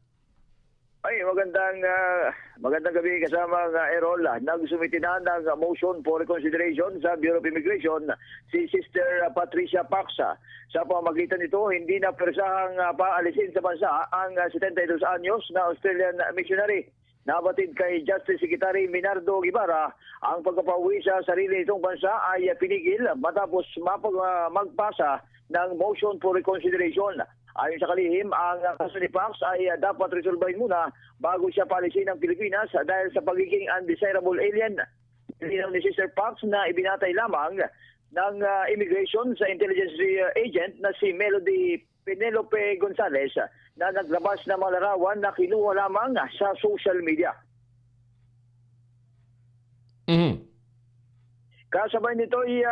Ay, magandang gabi kasama Errol. Nagsumiti na ng motion for reconsideration sa Bureau of Immigration si Sister Patricia Paxa. Sa pamamagitan nito, hindi na persahang paalisin sa bansa ang 72 anyos na Australian missionary. Nabatid kay Justice Secretary Minardo Guevara, ang pagpapauwi sa sarili nitong bansa ay pinigil matapos magpasa ng motion for reconsideration. Ayon sa kalihim, ang kaso ni Pax ay dapat resolbahin muna bago siya paalisin ng Pilipinas dahil sa pagiging undesirable alien. Nilinaw ni Sister Pax na ibinatay lamang ng immigration sa intelligence agent na si Melody Penelope Gonzalez na naglabas ng mga larawan na kinuha lamang sa social media. Kasabay nito ay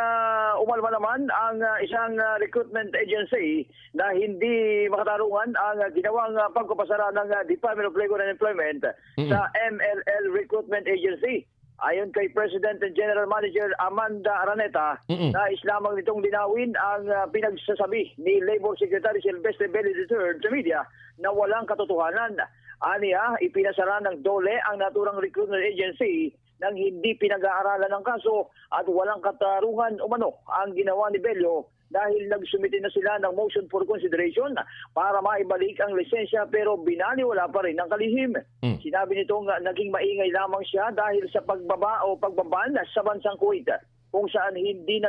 umalma naman ang isang recruitment agency na hindi makatarungan ang ginawang pagpapasara ng Department of Labor and Employment sa MLL Recruitment Agency. Ayon kay President and General Manager Amanda Araneta, nais lamang nitong linawin ang pinagsasabi ni Labor Secretary Silvestre Belli III sa media na walang katotohanan. Aniya, ipinasara ng DOLE ang naturang recruitment agency nang hindi pinag-aaralan ng kaso at walang katarungan umano ang ginawa ni Bello dahil nagsumite na sila ng motion for consideration para maibalik ang lisensya pero binaliwala pa rin ang kalihim. Sinabi nito nga naging maingay lamang siya dahil sa pagbaban sa bansang Kuwait kung saan hindi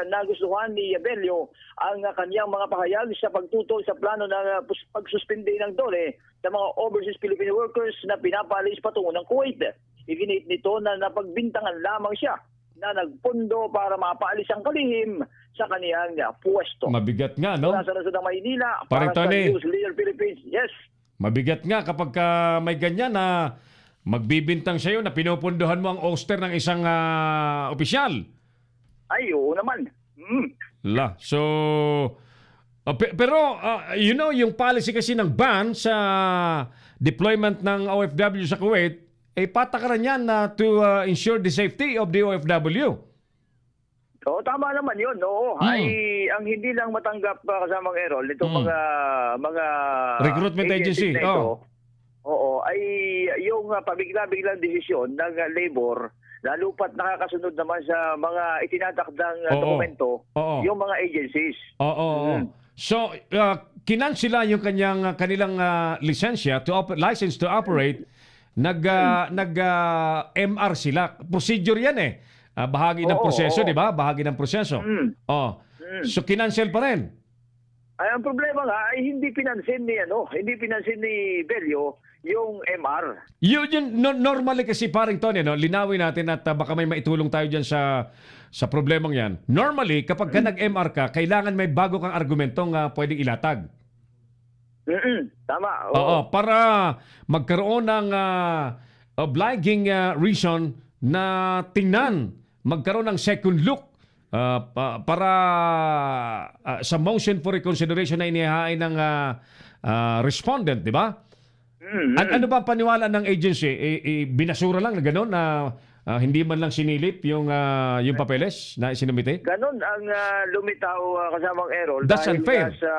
nagustuhan ni Bello ang kanyang mga pahayag sa pagtutol sa plano ng pagsuspindi ng DOLE sa mga overseas Filipino workers na pinapalis patungo ng Kuwait. Iginit nito na napagbintangan lamang siya na nagpundo para mapaalis ang kalihim sa kaniyang puwesto. Mabigat nga, no? Mula sa Nasudang Maynila, Parang para Tony. sa News Leader Philippines. Yes. Mabigat nga kapag may ganyan na magbibintang sa'yo na pinupunduhan mo ang oster ng isang opisyal. Ay, oo naman. So, pero yung policy kasi ng ban sa deployment ng OFW sa Kuwait, patakaran yan to ensure the safety of the OFW. Oo, tama naman yun. Oo. Ay, ang hindi lang matanggap kasamang Errol, itong mga recruitment agency. na ito, oo, ay yung pabigla-biglang desisyon ng labor, lalo pat nakakasunod naman sa mga itinatakdang dokumento, yung mga agencies. So, kinansila yung kanilang lisensya license to operate. Nag-MR sila. Procedure yan eh. Bahagi ng proseso, di ba? Bahagi ng proseso. So, kinansel pa rin. Ay, ang problema nga ay hindi pinansin ni Bello yung MR. Yun normally kasi paring Tony, linawin natin at baka may maitulong tayo dyan sa problemang yan. Normally, kapag ka nag-MR ka, kailangan may bago kang argumentong pwedeng ilatag. Tama. Oo, para magkaroon ng obliging reason na tingnan, magkaroon ng second look para sa motion for reconsideration na inihain ng respondent, di ba? Ano ba paniwala ng agency? Binasura lang na gano'n na hindi man lang sinilip yung papeles na isinumite? Ganon ang lumitaw kasamang Errol. That's dahil unfair. Sa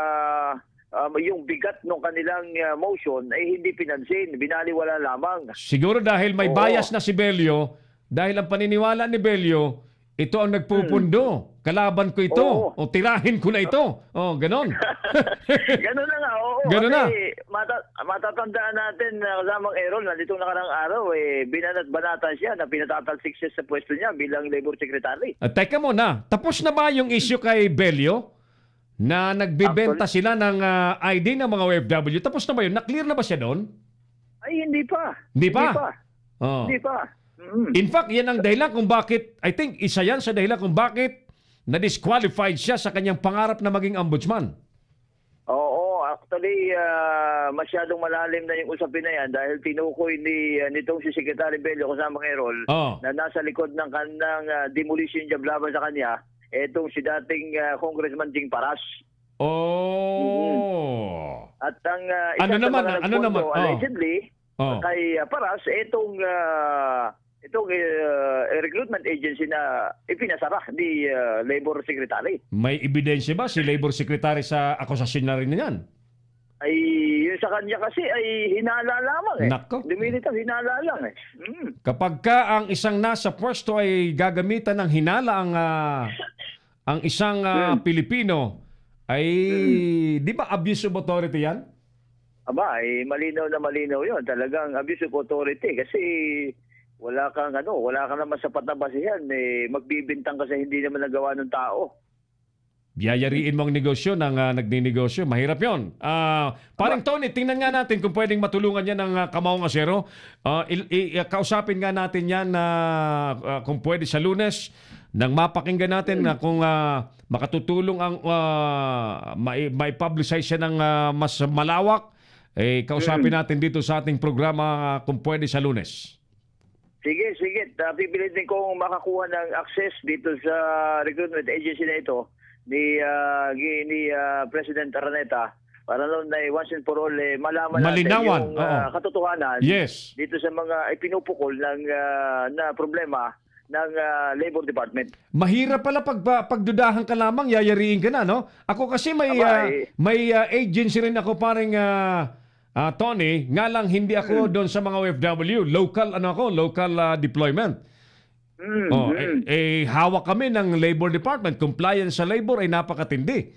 yung bigat ng kanilang motion ay hindi pinansin, binaliwala lamang. Siguro dahil may bias na si Bello, dahil ang paniniwala ni Bello, ito ang nagpupundo. Kalaban ko ito. O tirahin ko na ito. Ganon. Ganon na nga. Ganon na. Matatandaan natin kasamang Errol na ditong nakarang araw, binanat-banatan siya na pinatatalsik siya sa pwesto niya bilang labor secretary. Teka muna, tapos na ba yung issue kay Bello? Na nagbibenta sila ng ID ng mga OFW. Tapos na ba yun? Na-clear na ba siya doon? Ay, hindi pa. Hindi pa? Hindi pa. In fact, yan ang dahilan kung bakit, I think, isa yan sa dahilan kung bakit na-disqualified siya sa kanyang pangarap na maging ombudsman. Oo, actually, masyadong malalim na yung usapin na yan dahil tinukoy nitong si Secretary Bello kasamang Errol na nasa likod ng kanang demolition job laban sa kanya, etong si dating Congressman Jing Paras. At ang isa sa mga nagpondo, allegedly, kay Paras, itong recruitment agency na ipinasara ni Labor Secretary. May ebidensya ba si Labor Secretary sa akusasyon na rin yan? Ay, yun sa kanya kasi ay hinala lamang eh. Nako. Dumilitang hinala lang eh. Kapag ka ang isang nasa pwesto ay gagamitan ng hinala ang isang Pilipino, ay di ba abuse of authority yan? Aba, ay malinaw na malinaw yun. Talagang abuse of authority kasi wala kang naman sapat na basihan. Magbibintang ka sa hindi naman nagawa ng tao. Yayariin mo ang negosyo ng nagninegosyo. Mahirap yun. Parang Tony, tingnan nga natin kung pwedeng matulungan yan ng Kamaong Asero. Kausapin nga natin yan kung pwede sa Lunes nang mapakinggan natin na kung makatutulong ang mai-publicize siya ng mas malawak. Kausapin natin dito sa ating programa kung pwede sa Lunes. Sige. Pipilitin kong makakuha ng access dito sa recruitment agency na ito ni President Araneta para noon na once and for all malaman Malinawan. natin yung katotohanan dito sa mga ipinupukol na problema ng Labor Department. Mahirap pala pagdudahan ka lamang, yayariin ka na, no? Ako kasi may agency rin ako paring Tony, nga lang hindi ako doon sa mga OFW, local deployment. Hawak kami ng Labor Department. Compliance sa labor ay napakatindi.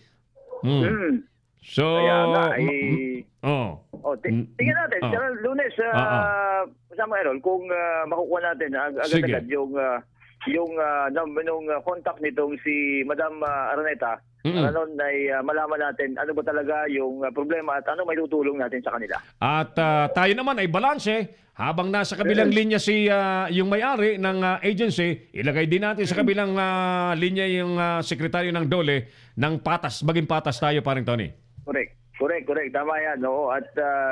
So, Kaya nga, tingnan natin. Sa Lunes, kasama Errol, kung makukuha natin agad-agad yung contact nitong si Madam Araneta, para noon ay malaman natin ano ba talaga yung problema at ano may tutulong natin sa kanila. At tayo naman ay balanse. Habang nasa kabilang linya yung may-ari ng agency, ilagay din natin sa kabilang linya yung sekretaryo ng DOLE ng patas. Maging patas tayo, paring Tony. Correct. Tama yan. Oo. At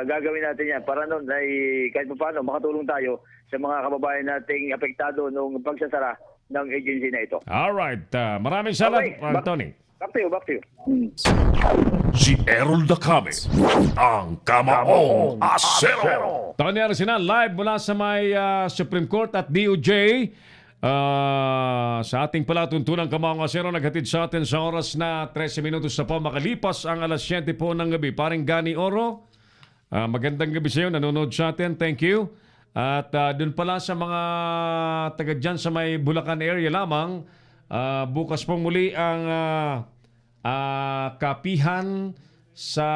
gagawin natin yan para noon ay kahit paano makatulong tayo sa mga kababayan nating apektado nung pagsasara ng agency na ito. Alright. Maraming salamat, Okay. Tony. Back to you. Si Errol Dacame, ang Kamaong Asero. Tony Arsenal, live mula sa may Supreme Court at DOJ. Sa ating palatuntunan, Kamaong Asero, naghatid sa atin sa oras na 13 minutos na po makalipas ang alas 7 po ng gabi. Paring Gani Oro, magandang gabi sa iyo, nanonood sa atin. Thank you. At dun pala sa mga taga dyan sa may Bulacan area lamang, bukas po muli ang kapihan sa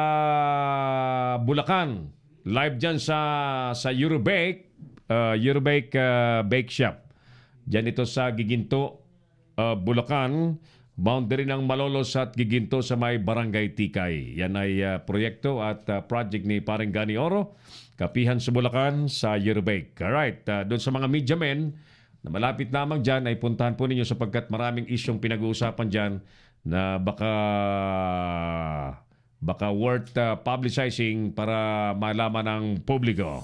Bulacan. Live dyan sa Eurobake Bake Shop. Diyan ito sa Giginto, Bulacan. Boundary ng Malolos at Giginto sa may Barangay Tikay. Yan ay proyekto at project ni Paring Gani Oro. Kapihan sa Bulacan sa Eurobake. Alright, doon sa mga media men na malapit lamang dyan ay puntahan po ninyo sapagkat maraming isyong pinag-uusapan dyan na baka worth publicizing para malaman ng publiko.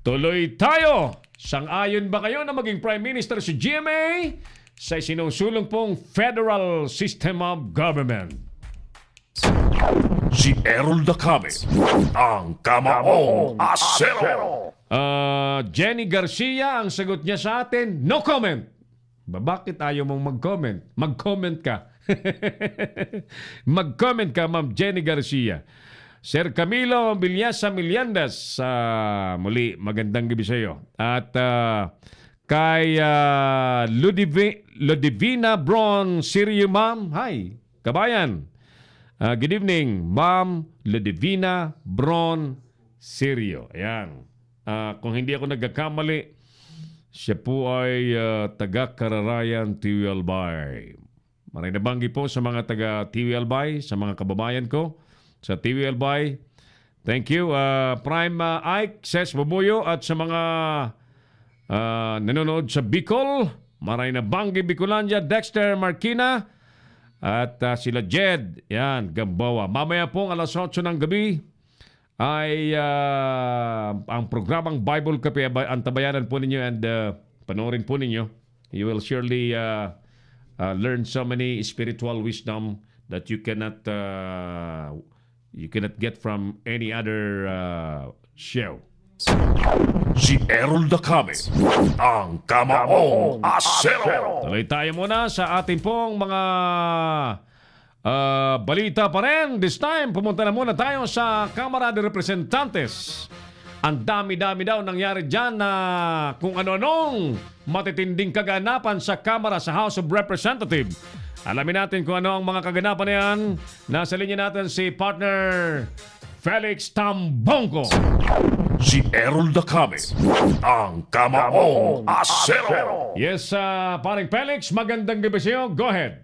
Tuloy tayo! Sang-ayon ba kayo na maging Prime Minister si GMA sa sinusulong pong Federal System of Government? Si Errol Dacame, ang Kamaong Asero. Jenny Garcia, ang sagot niya sa atin, no comment. Bakit ayaw mong mag-comment? Mag-comment ka. Mag-comment ka, Ma'am Jenny Garcia. Sir Camilo Villasa Millandas, muli magandang gabi sa iyo. At kay Ludivina Bron Sirio, Ma'am. Hi, kabayan. Good evening, Ma'am Ludivina Bron Sirio. Ayan. Kung hindi ako nagkakamali, siya po ay taga-Kararayan, TVLBay. Maray nabanggi po sa mga taga-TVLBay, sa mga kababayan ko sa TVLBay. Thank you. Prime Ike, Ses Bubuyo at sa mga nanonood sa Bicol, maray nabanggi Bicolandia, Dexter Marquina at sila Jed, yan, Gamboa. Mamaya pong alas 8 ng gabi ay ang programang Bible Cafe, antabayanan po ninyo and panoorin po ninyo. You will surely learn so many spiritual wisdom that you cannot get from any other show. Si Errol Dacame, ang Kamaong Asero. Tuloy tayo muna sa ating pong mga balita pa rin. This time, pumunta na muna tayo sa Kamara de Representantes. Ang dami-dami daw nangyari dyan na kung ano-anong matitinding kaganapan sa Kamara, sa House of Representatives. Alamin natin kung ano ang mga kaganapan na yan. Nasa linya natin si partner Felix Tambongko. Si Errol Dacame, ang Kamaong Asero. Yes, paring Felix, magandang gabi sa iyo. Go ahead.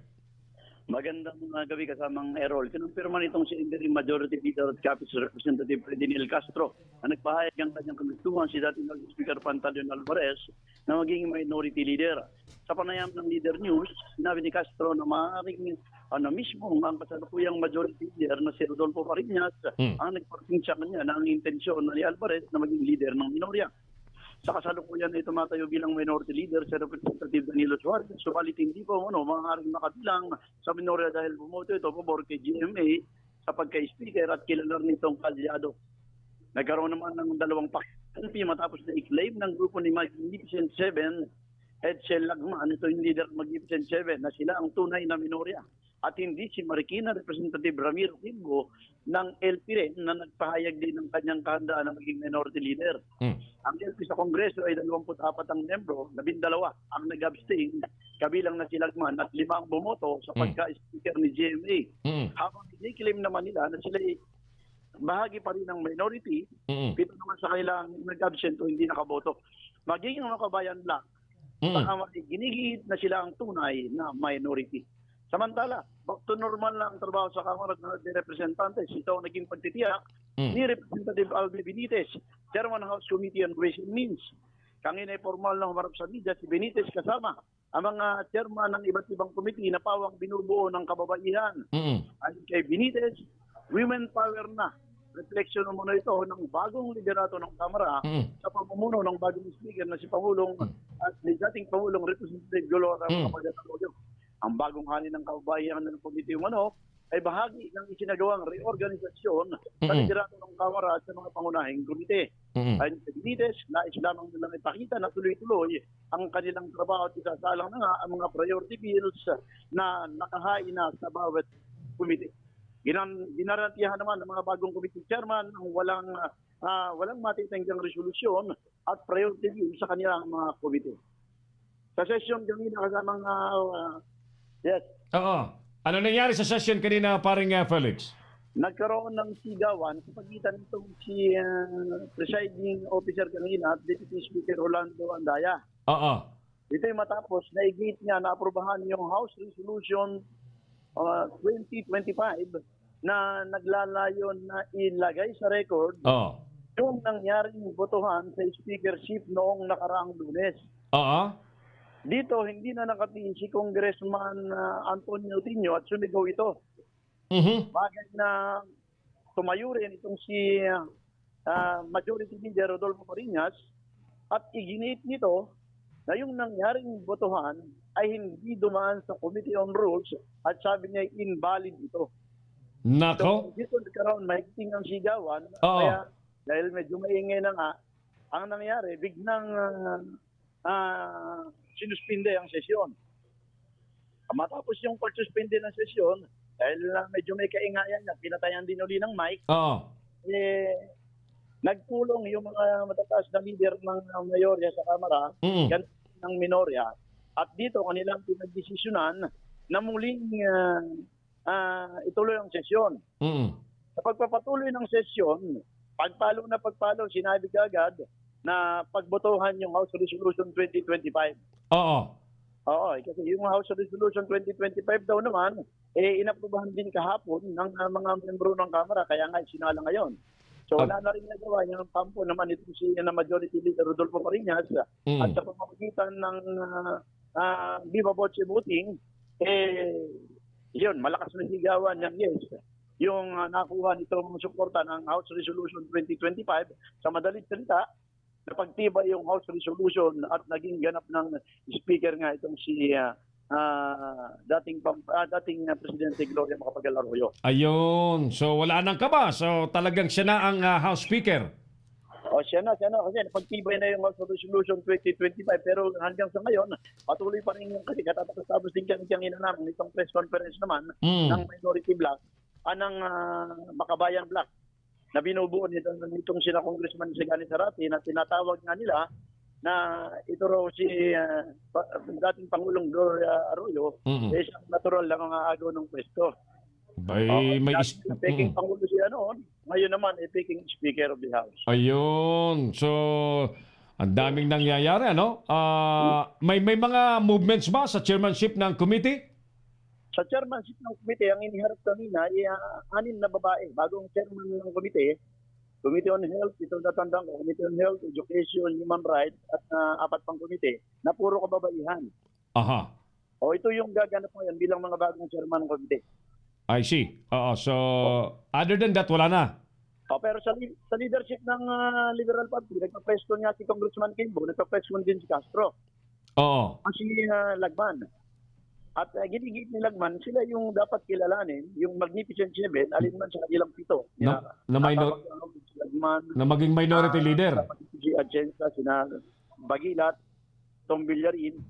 Magandang gabi kasamang Errol. Kinumpirma nitong si Interim Majority Leader at Capital Representative Fredinil Castro na nagpahayag ang kanyang kagustuhan si dating Speaker Pantaleon Alvarez na maging minority leader. Sa panayam ng Leader News, sinabi ni Castro na maaaring mismo ang kasalukuyang majority leader na si Rodolfo Fariñas ang nagparting sa kanya na ang intensyon ni Alvarez na maging leader ng minorya. Sa kasalukuyan ay tumatayo bilang minority leader si Representative Danilo Suarez. Subalit hindi po maaaring makabilang sa minorya dahil bumoto ito pabor kay GMA sa pagka-speaker at kilala nitong kalyado. Nagkaroon naman ng dalawang pakilpi matapos na i-claim ng grupo ni Magnificent Seven, Edsel Lagman, ito yung leader ng Magnificent Seven, na sila ang tunay na minorya. at hindi si Marikina Representative Ramiro Kimbo ng LP rin na nagpahayag din ng kanyang kahandaan na maging minority leader. Ang LP sa Kongreso ay 24 ang membro, 12 ang nag-abstain, kabilang na si Lagman at 5 ang bumoto sa pagka-speaker ni GMA. Habang iniklaim naman nila na sila ay bahagi pa rin ng minority, 7 naman sa kanilang nag-absent o hindi nakaboto. Magiging mga kabayan lang, baka ginigit na sila ang tunay na minority. Samantala, back to normal na ang trabaho sa Kamara ng Representantes. Ito ang naging pagtitiyak ni Representative Albi Benitez, Chairman ng House Committee on Ways and Means. Kanina ay formal na humarap sa media si Benitez kasama ang mga chairman ng iba't ibang committee na pawang binubuo ng kababaihan. Ayon kay Benitez, women power na. Refleksyon muna ito ng bagong liderato ng Kamara sa pamumuno ng bagong speaker na si Pangulong at ni dating Pangulong Representative Gloria Macapagal-Arroyo. Ang bagong halin ng kababayan ng Komite Umano ay bahagi ng isinagawang reorganisasyon sa liderato ng Kamara at sa mga pangunahing komite. Ayon sa Benitez, nais lamang nilang ipakita na tuloy-tuloy ang kanilang trabaho at isasalang na nga ang mga priority bills na nakahain na sa bawat komite. Ginarantiyahan naman ng mga bagong committee chairman ang walang matitenggang resolusyon at priority bill sa kanilang mga komite. Sa session kanina kasamang yes. Oo. Ano nangyari sa session kanina, paring Felix? Nagkaroon ng sigawan sa pagitan nitong si presiding officer kanina at Deputy Speaker Rolando Andaya. Oo. Ito'y matapos na i-gate niya na aprubahan yung House Resolution 2025 na naglalayon na ilagay sa record yung nangyaring botohan sa speakership noong nakaraang Lunes. Dito, hindi na nakatingin si Congressman Antonio Tino at sumigaw ito. Bagay na tumayo rin itong si Majority Leader Rodolfo Marinas at iginit nito na yung nangyaring botohan ay hindi dumaan sa Committee on Rules at sabi niya invalid ito. Nako? So, dito nagkaroon mahigting ang sigawan. Kaya dahil medyo maingay na nga, ang nangyari, biglang sinuspinde ang sesyon. Matapos yung pagsuspinde ng sesyon, dahil medyo may kaingayan na pinatayan din uli ng mic, nagpulong yung mga matataas na leader ng mayorya sa Kamara, ng minorya, at dito kanilang pinagdesisyonan na muling ituloy ang sesyon. Sa pagpapatuloy ng sesyon, pagpalo, sinabi kaagad na pagbotohan yung House Resolution 2025. Oo, kasi yung House Resolution 2025 daw naman, inaprubahan din kahapon ng mga membro ng Kamara, kaya nga sinala ngayon. So wala na rin nagawa yung kampo naman ito si Majority Leader Rodolfo Marinas at sa pamamagitan ng Viva Voce voting, yun, malakas na sigawan ng yes. Yung nakuha nitong suporta ng House Resolution 2025, sa madalit salita, napagtibay yung House Resolution at naging ganap ng speaker nga itong si dating Presidente Gloria Macapagal-Arroyo. Ayun. So wala nang kaba. So talagang siya na ang House Speaker. O siya na. Kasi napagtibay na yung House Resolution 2025. Pero hanggang sa ngayon, patuloy pa rin yung kasi katatapos din kanyang namin itong press conference naman ng Minority Bloc, ng Makabayan Bloc, na binubuo nitong sina Congressman Sigani Sarati na tinatawag nga nila na ito raw si dating Pangulong Gloria Arroyo isang natural lang ang agaw ng pwesto. Peking Pangulo siya noon, ngayon naman peking Speaker of the House. Ayun. So, ang daming nangyayari, ano? May mga movements ba sa chairmanship ng committee? Sa chairmanship ng committee, ang iniharap kanina ay 6 na babae. Bagong chairman ng committee, Committee on Health, ito natandang ko, Committee on Health, Education, Human Rights, at 4 pang committee na puro kababaihan. O ito yung gaganap ngayon bilang mga bagong chairman ng committee. I see. So, other than that, wala na? Pero sa leadership ng Liberal Party, nagpa-presto nga si Congressman Kimbo, nagpa-presto din si Castro. Si Lagman. At ginigit ni Lagman, sila yung dapat kilalanin, yung Magnificent Seven, alinman sa kanilang 7. Na maging minority leader. Si Atienza, sina Bagilat, Tom Villarin.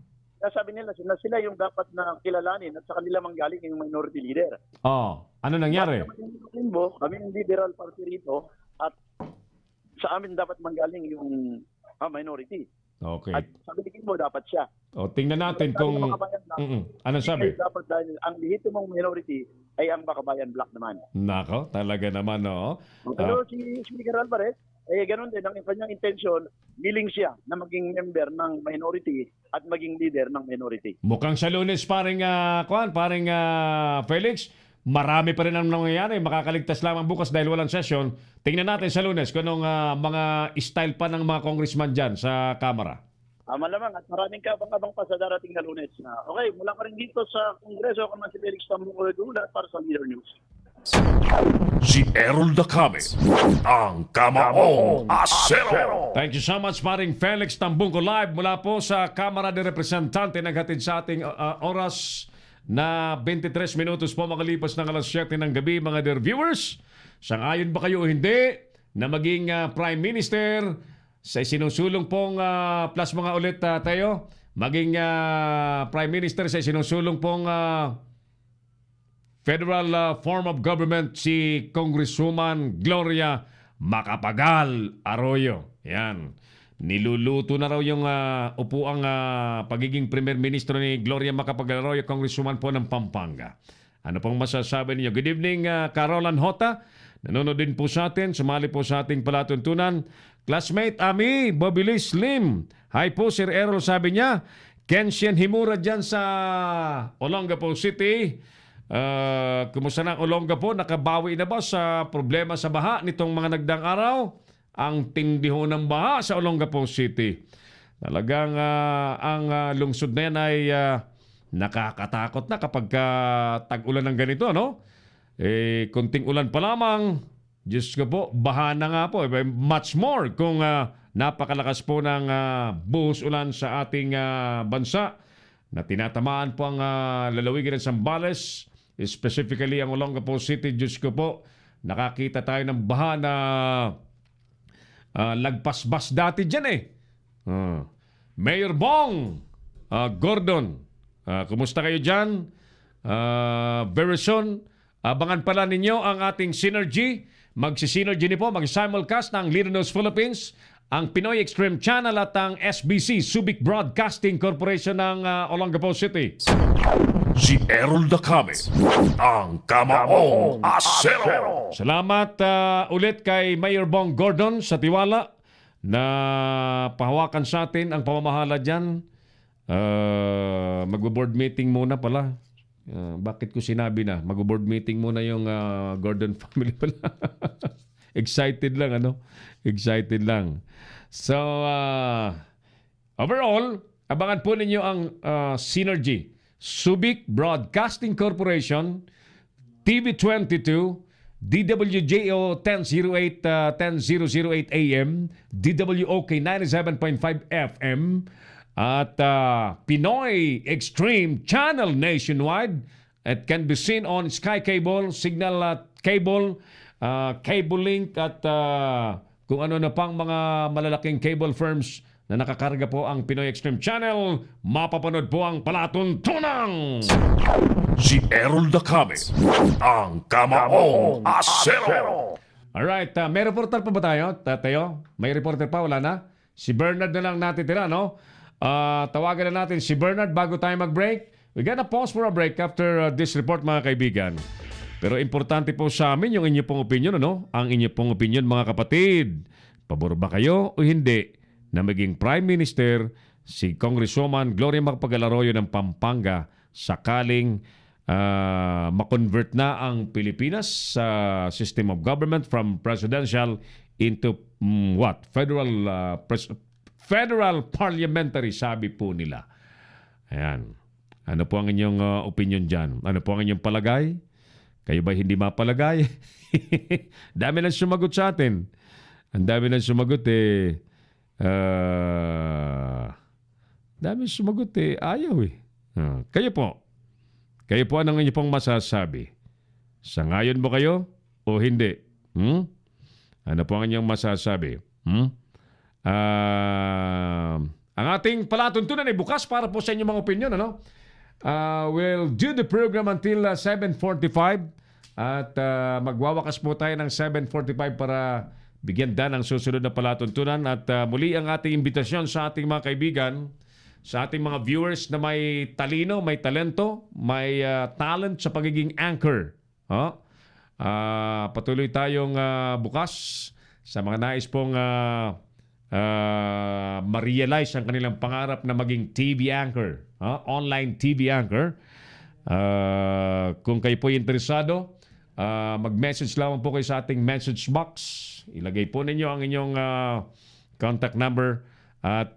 sabi nila sila yung dapat na kilalanin at sa kanila manggaling yung minority leader. Oh, ano nangyari? Kami yung liberal party rito at sa amin dapat manggaling yung minority. Okay. At sabi ni Kimbo, dapat siya. O, tingnan natin kung... Ano sabi? Dapat dahil ang lehitimong minority ay ang Bakabayan Black naman. Nako, talaga naman, no? Pero si Speaker Alvarez, ganun din, ang kanyang intention, willing siya na maging member ng minority at maging leader ng minority. Mukhang sa Lunes, paring Felix, marami pa rin ang nangyayari. Makakaligtas lamang bukas dahil walang session. Tingnan natin sa Lunes kung anong mga style pa ng mga congressman dyan sa Kamara. Malamang at maraming kabang-abang pa sa darating na Lunes. Okay, mula ka rin dito sa Kongreso, ako naman si Felix Tambungol-Dula para sa Leader News. Si Errol Dacame, ang Kamaong Asero. Thank you so much, paring Felix Tambungko live mula po sa Kamara de Representante. Naghatid sa ating oras na 23 minutos po makalipas ng alas 7 ng gabi, mga dear viewers. Sang-ayon ba kayo o hindi na maging Prime Minister sa sinusulong pong plus mga ulit tayo, maging Prime Minister sa sinusulong pong federal form of government si Congresswoman Gloria Macapagal Arroyo. Yan. Niluluto na raw yung upuang pagiging Premier Ministro ni Gloria Macapagal Arroyo, Congresswoman po ng Pampanga. Ano pong masasabi niyo? Good evening, Carolan Hota. Nanonood din po sa atin. Sumali po sa ating palatuntunan. Classmate Ami, Bobby Lee Slim. Hi po, Sir Errol, sabi niya. Kenshin Himura dyan sa Olongapo City. Kumusta na ang Olongapo? Nakabawi na ba sa problema sa baha nitong mga nagdaang araw? Ang tindi ho ng baha sa Olongapo City. Talagang ang lungsod na yan ay nakakatakot na kapag tag-ulan ng ganito, no? Kunting ulan pa lamang, Diyos ko po, baha na nga po. Much more kung napakalakas po ng buhos ulan sa ating bansa na tinatamaan po ang lalawigan ng Zambales, specifically ang Olongapo City. Diyos ko po, nakakita tayo ng baha na lagpas-bas dati dyan Mayor Bong Gordon, kumusta kayo dyan? Very soon, abangan pala ninyo ang ating synergy. Magsi-synergy ni po, mag-simulcast ng Leader News Philippines, ang Pinoy Extreme Channel at ang SBC, Subic Broadcasting Corporation ng Olongapo City. Si Errol Dacame, ang Kamaong Asero. Salamat ulit kay Mayor Bong Gordon sa tiwala na pahawakan sa atin ang pamamahala dyan. Mag-board meeting muna pala. Bakit ko sinabi na? Mag-board meeting muna yung Gordon family pala. Excited lang, ano? Excited lang. So, overall, abangan po ninyo ang synergy. Subic Broadcasting Corporation, TV22, DWJO 1008 AM, DWOK 97.5 FM, at Pinoy Extreme Channel nationwide. It can be seen on Sky Cable, Signal Cable, Cable Link, at kung ano na pang mga malalaking cable firms na nakakarga po ang Pinoy Extreme Channel. Mapapanood po ang palatuntunan. Si Errol Dacame, ang Kamaong Asero. Alright, may reporter pa ba tayo? Tayo? May reporter pa? Wala na? Si Bernard na lang natitira, no? Tawagan na natin si Bernard bago tayo mag-break. We gotta pause for a break after this report, mga kaibigan. Pero importante po sa amin yung inyo pong opinion, ano? Ang inyo pong opinion, mga kapatid. Pabor ba kayo o hindi na maging Prime Minister si Congresswoman Gloria Macapagal Arroyo ng Pampanga sakaling ma-convert na ang Pilipinas sa system of government from presidential into federal parliamentary, sabi po nila. Ayan. Ano po ang inyong opinion dyan? Ano po ang inyong palagay? Kayo ba hindi mapalagay? Dami lang sumagot sa atin. Ang dami lang sumagot dami sumagot ayaw Kayo po. Kayo po, anong inyo pong masasabi? Sangayon mo kayo o hindi? Ano po ang inyong masasabi? Ang ating palatuntunan ay bukas para po sa inyong mga opinion. Ano? We'll do the program until 7:45 at magwawakas po tayo ng 7:45 para bigyan dan ang susunod na palatuntunan. At muli ang ating imbitasyon sa ating mga kaibigan, sa ating mga viewers na may talino, may talento, may talent sa pagiging anchor. Patuloy tayong bukas sa mga nais pong ma-realize ang kanilang pangarap na maging TV anchor, online TV anchor. Kung kayo po interesado, mag-message lamang po kayo sa ating message box. Ilagay po ninyo ang inyong contact number at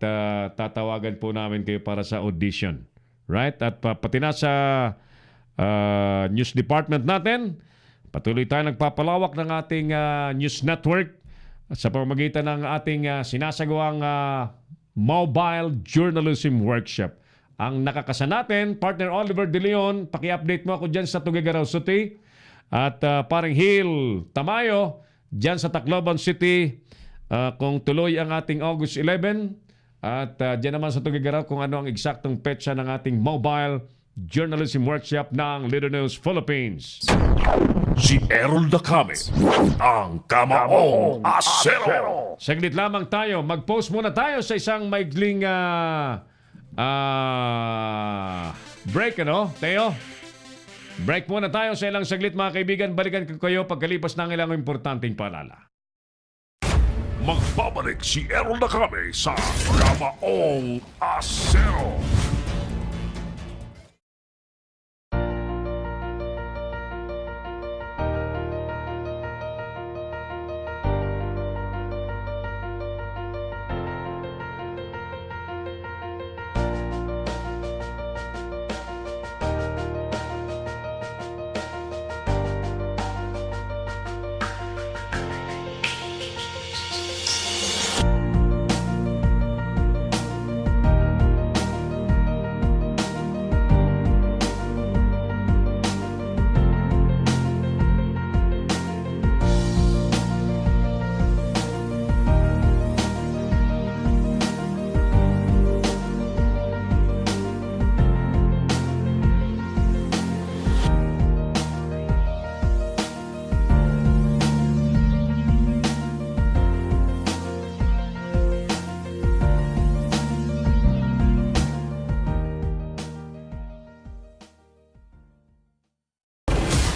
tatawagan po namin kayo para sa audition. Right? At pati na sa news department natin, patuloy tayo nagpapalawak ng ating news network sa pamamagitan ng ating sinasagawang mobile journalism workshop. Ang nakakasa natin, partner Oliver De Leon, paki-update mo ako dyan sa Tuguegarao City. At paring Hill Tamayo, dyan sa Tacloban City, kung tuloy ang ating August 11. At dyan naman sa Tuguegarao kung ano ang eksaktong petsa ng ating mobile journalism workshop ng Leader News Philippines. Si Errol Dacame, ang Kamaong Asero. Saglit lamang tayo. Mag-post muna tayo sa isang maigling break, ano, Teo? Break muna tayo sa ilang saglit, mga kaibigan. Balikan ko kayo pagkalipas ng ilang importanteng paalala. Magbabalik si Errol Dacame sa Kamaong Asero.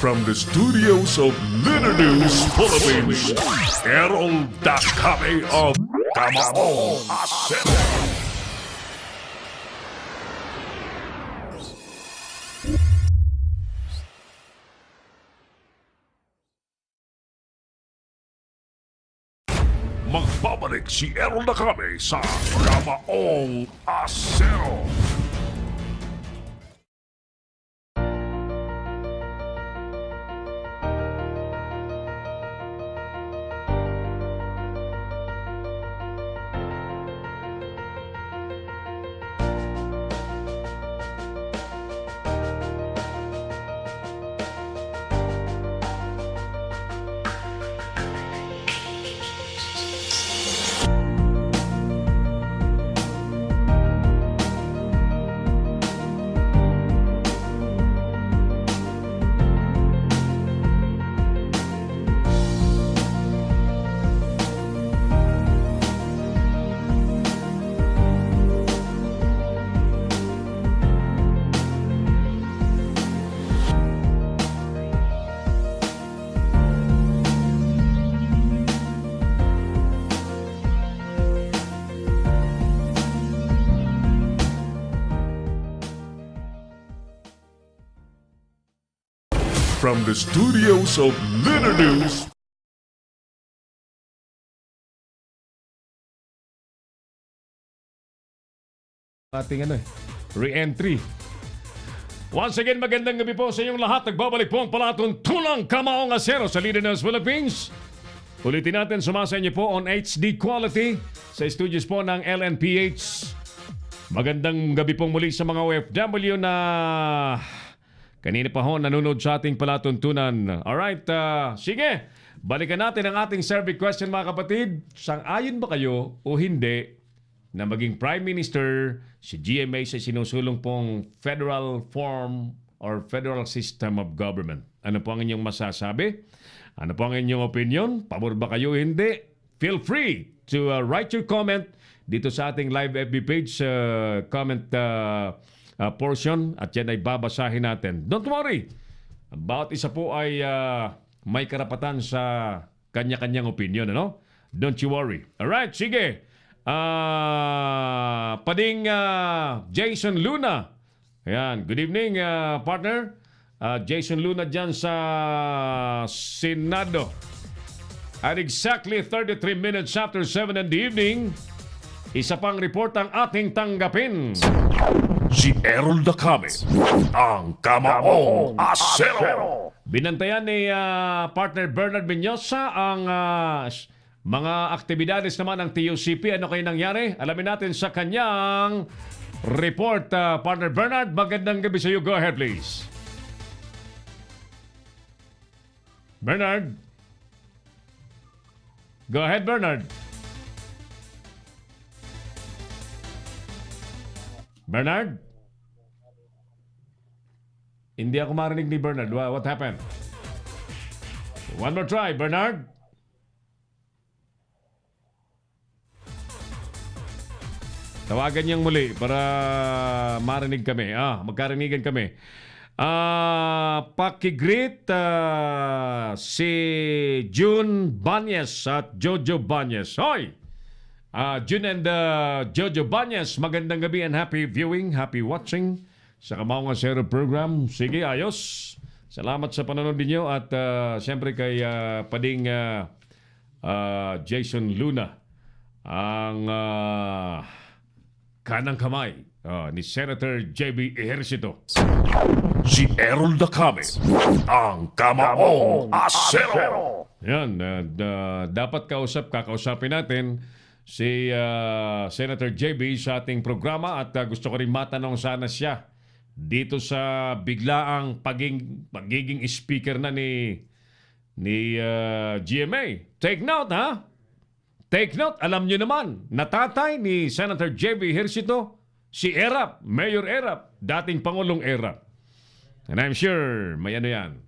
From the studios of Leader News Philippines, Errol Dacame of Kamaong Asero. Magbabalik si Errol Dacame sa Kamaong Asero. From the studios of Leader News, ating re-entry. Once again, magandang gabi po sa inyong lahat. Nagbabalik po ang palatuntunang Kamaong Asero sa Leader News Philippines. Ulitin natin, sumasa niyo po on HD quality sa studios po ng LNPH. Magandang gabi pong muli sa mga OFW na kanina pa ho nanonood sa ating palatuntunan. Alright, sige. Balikan natin ang ating survey question, mga kapatid. Sang-ayon ba kayo o hindi na maging Prime Minister si GMA sa sinusulong pong federal form or federal system of government. Ano po ang inyong masasabi? Ano po ang inyong opinion? Pabor ba kayo? Hindi? Feel free to write your comment dito sa ating live FB page comment portion at yan ay babasahin natin. Don't worry. Bawat isa po ay may karapatan sa kanya-kanyang opinion, ano? Don't you worry. Alright, sige. Pading Jason Luna. Ayan, good evening partner. Jason Luna dyan sa Senado. At exactly 33 minutes after 7 in the evening, isa pang report ang ating tanggapin. Si Errol Dacame, ang Kamaong Asero. Binantayan ni partner Bernard Mendoza ang mga aktibidades naman ng TUCP. Ano kayo nangyari? Alamin natin sa kanyang report. Partner Bernard, magandang gabi sa iyo. Go ahead, please. Bernard? Go ahead, Bernard. Bernard? Hindi ako marinig ni Bernard. What happened? One more try, Bernard. Tawagan niyang muli para marinig kami. Magkarinigan kami. Pakigreet si June Banyes at Jojo Banyes. Hoy! June and Jojo Banyes, magandang gabi and happy viewing, happy watching sa Kamaong Asero program. Sige, ayos. Salamat sa panonood ninyo at siyempre kay Pading Jason Luna, ang kanang kamay ni Senator J.B. Ejercito. Si Errol Dacame, ang Kamaong Asero. Yan, dapat kakausapin natin si Senator JB sa ating programa at gusto ko rin matanong sana siya dito sa biglaang pagiging speaker na ni GMA. Take note, ha? Take note, alam nyo naman, natatay ni Senator JB Ejercito, si Erap, Mayor Erap, dating Pangulong Erap. And I'm sure may ano yan.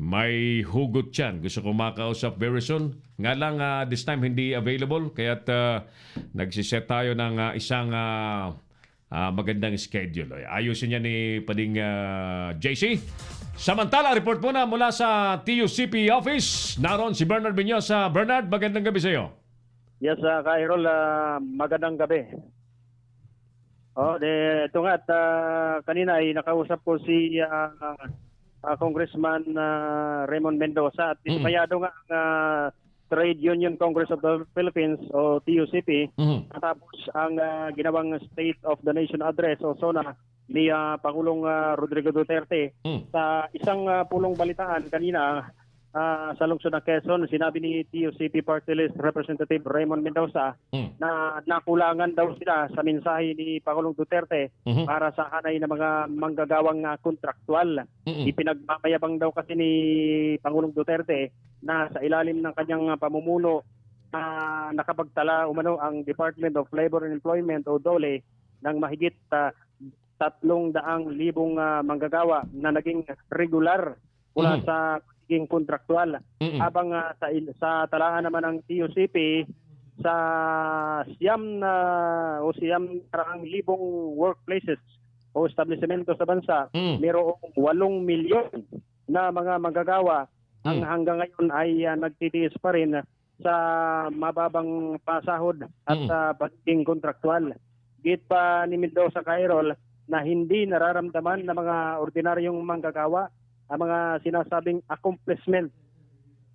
May hugot yan. Gusto ko makausap very soon. Nga lang this time hindi available. Kaya't nagsiset tayo ng isang magandang schedule. Ayusin niya ni Pading JC. Samantala, report muna mula sa TUCP office. Naroon si Bernard Mendoza. Bernard, magandang gabi sa iyo. Yes, Kairol, magandang gabi. Ito nga at kanina ay nakausap ko si Congressman Raymond Mendoza at dismayado nga ang Trade Union Congress of the Philippines o TUCP tapos ang ginawang State of the Nation Address o SONA ni Pangulong Rodrigo Duterte. Sa isang pulong balitaan kanina sa lungsod ng Quezon, sinabi ni TUCP Party List Representative Raymond Mendoza na nakulangan daw sila sa mensahe ni Pangulong Duterte para sa hanay ng mga manggagawang kontraktual. Ipinagmamayabang daw kasi ni Pangulong Duterte na sa ilalim ng kanyang pamumuno nakapagtala umano ang Department of Labor and Employment o DOLE ng mahigit 300,000 manggagawa na naging regular mula sa kontraktual. Habang sa talaan naman ng TUCP sa siyam workplaces o establishmento sa bansa, mayroong 8 milyon na mga manggagawa ang hanggang ngayon ay nagtitiis pa rin sa mababang pasahod at sa pagiging kontraktual. Git pa ni Mendoza Cairol na hindi nararamdaman ng mga ordinaryong manggagawa ang mga sinasabing accomplishment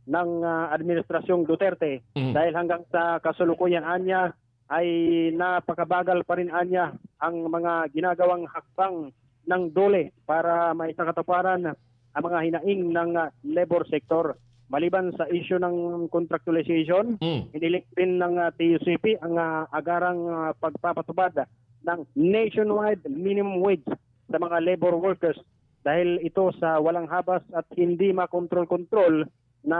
ng Administrasyong Duterte dahil hanggang sa kasalukuyan anya ay napakabagal pa rin anya ang mga ginagawang hakbang ng DOLE para maisakatuparan ang mga hinaing ng labor sector. Maliban sa issue ng contractualization, inilik din ng TUCP ang agarang pagpapatubad ng nationwide minimum wage sa mga labor workers dahil ito sa walang habas at hindi makontrol-kontrol na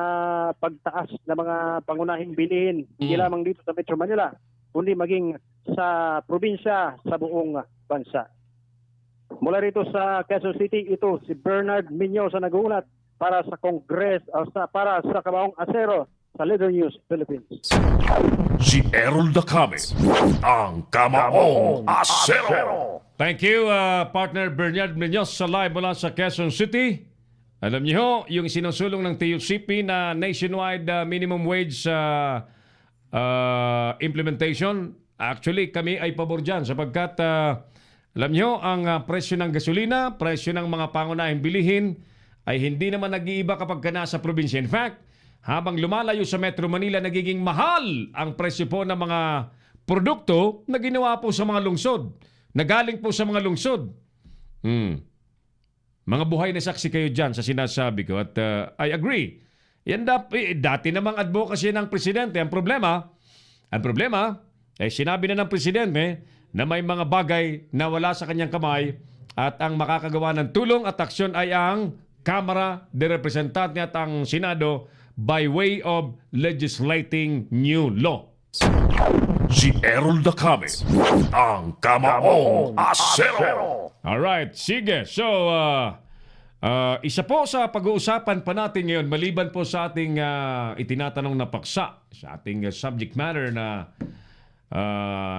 pagtaas ng mga pangunahing bilihin, hindi lamang dito sa Metro Manila, kundi maging sa probinsya sa buong bansa. Mula rito sa Quezon City, ito si Bernard Minyosa nag-uulat para sa para sa Kamaong Asero sa Leader News Philippines. Si Errol Dacame, ang Kamaong Asero. Thank you, partner Bernard Minyosa live mula sa Quezon City. Alam niyo, yung sinusulong ng TUCP na nationwide minimum wage implementation, actually kami ay pabor dyan sapagkat alam niyo, ang presyo ng gasolina, presyo ng mga pangunahing bilihin ay hindi naman nag-iiba kapag ka nasa probinsya. In fact, habang lumalayo sa Metro Manila, nagiging mahal ang presyo po ng mga produkto na ginawa po sa mga lungsod, na galing po sa mga lungsod. Mga buhay na saksi kayo dyan sa sinasabi ko at I agree. Yan dati namang advocacy ng presidente. Ang problema, sinabi na ng presidente na may mga bagay na wala sa kanyang kamay at ang makakagawa ng tulong at aksyon ay ang Kamara de Representante at ang Senado by way of legislating new law. Si Errol Dacame, ang Kamaong Asero. Alright, sige. So, isa po sa pag-uusapan pa natin ngayon, maliban po sa ating itinatanong na paksa, sa ating subject matter na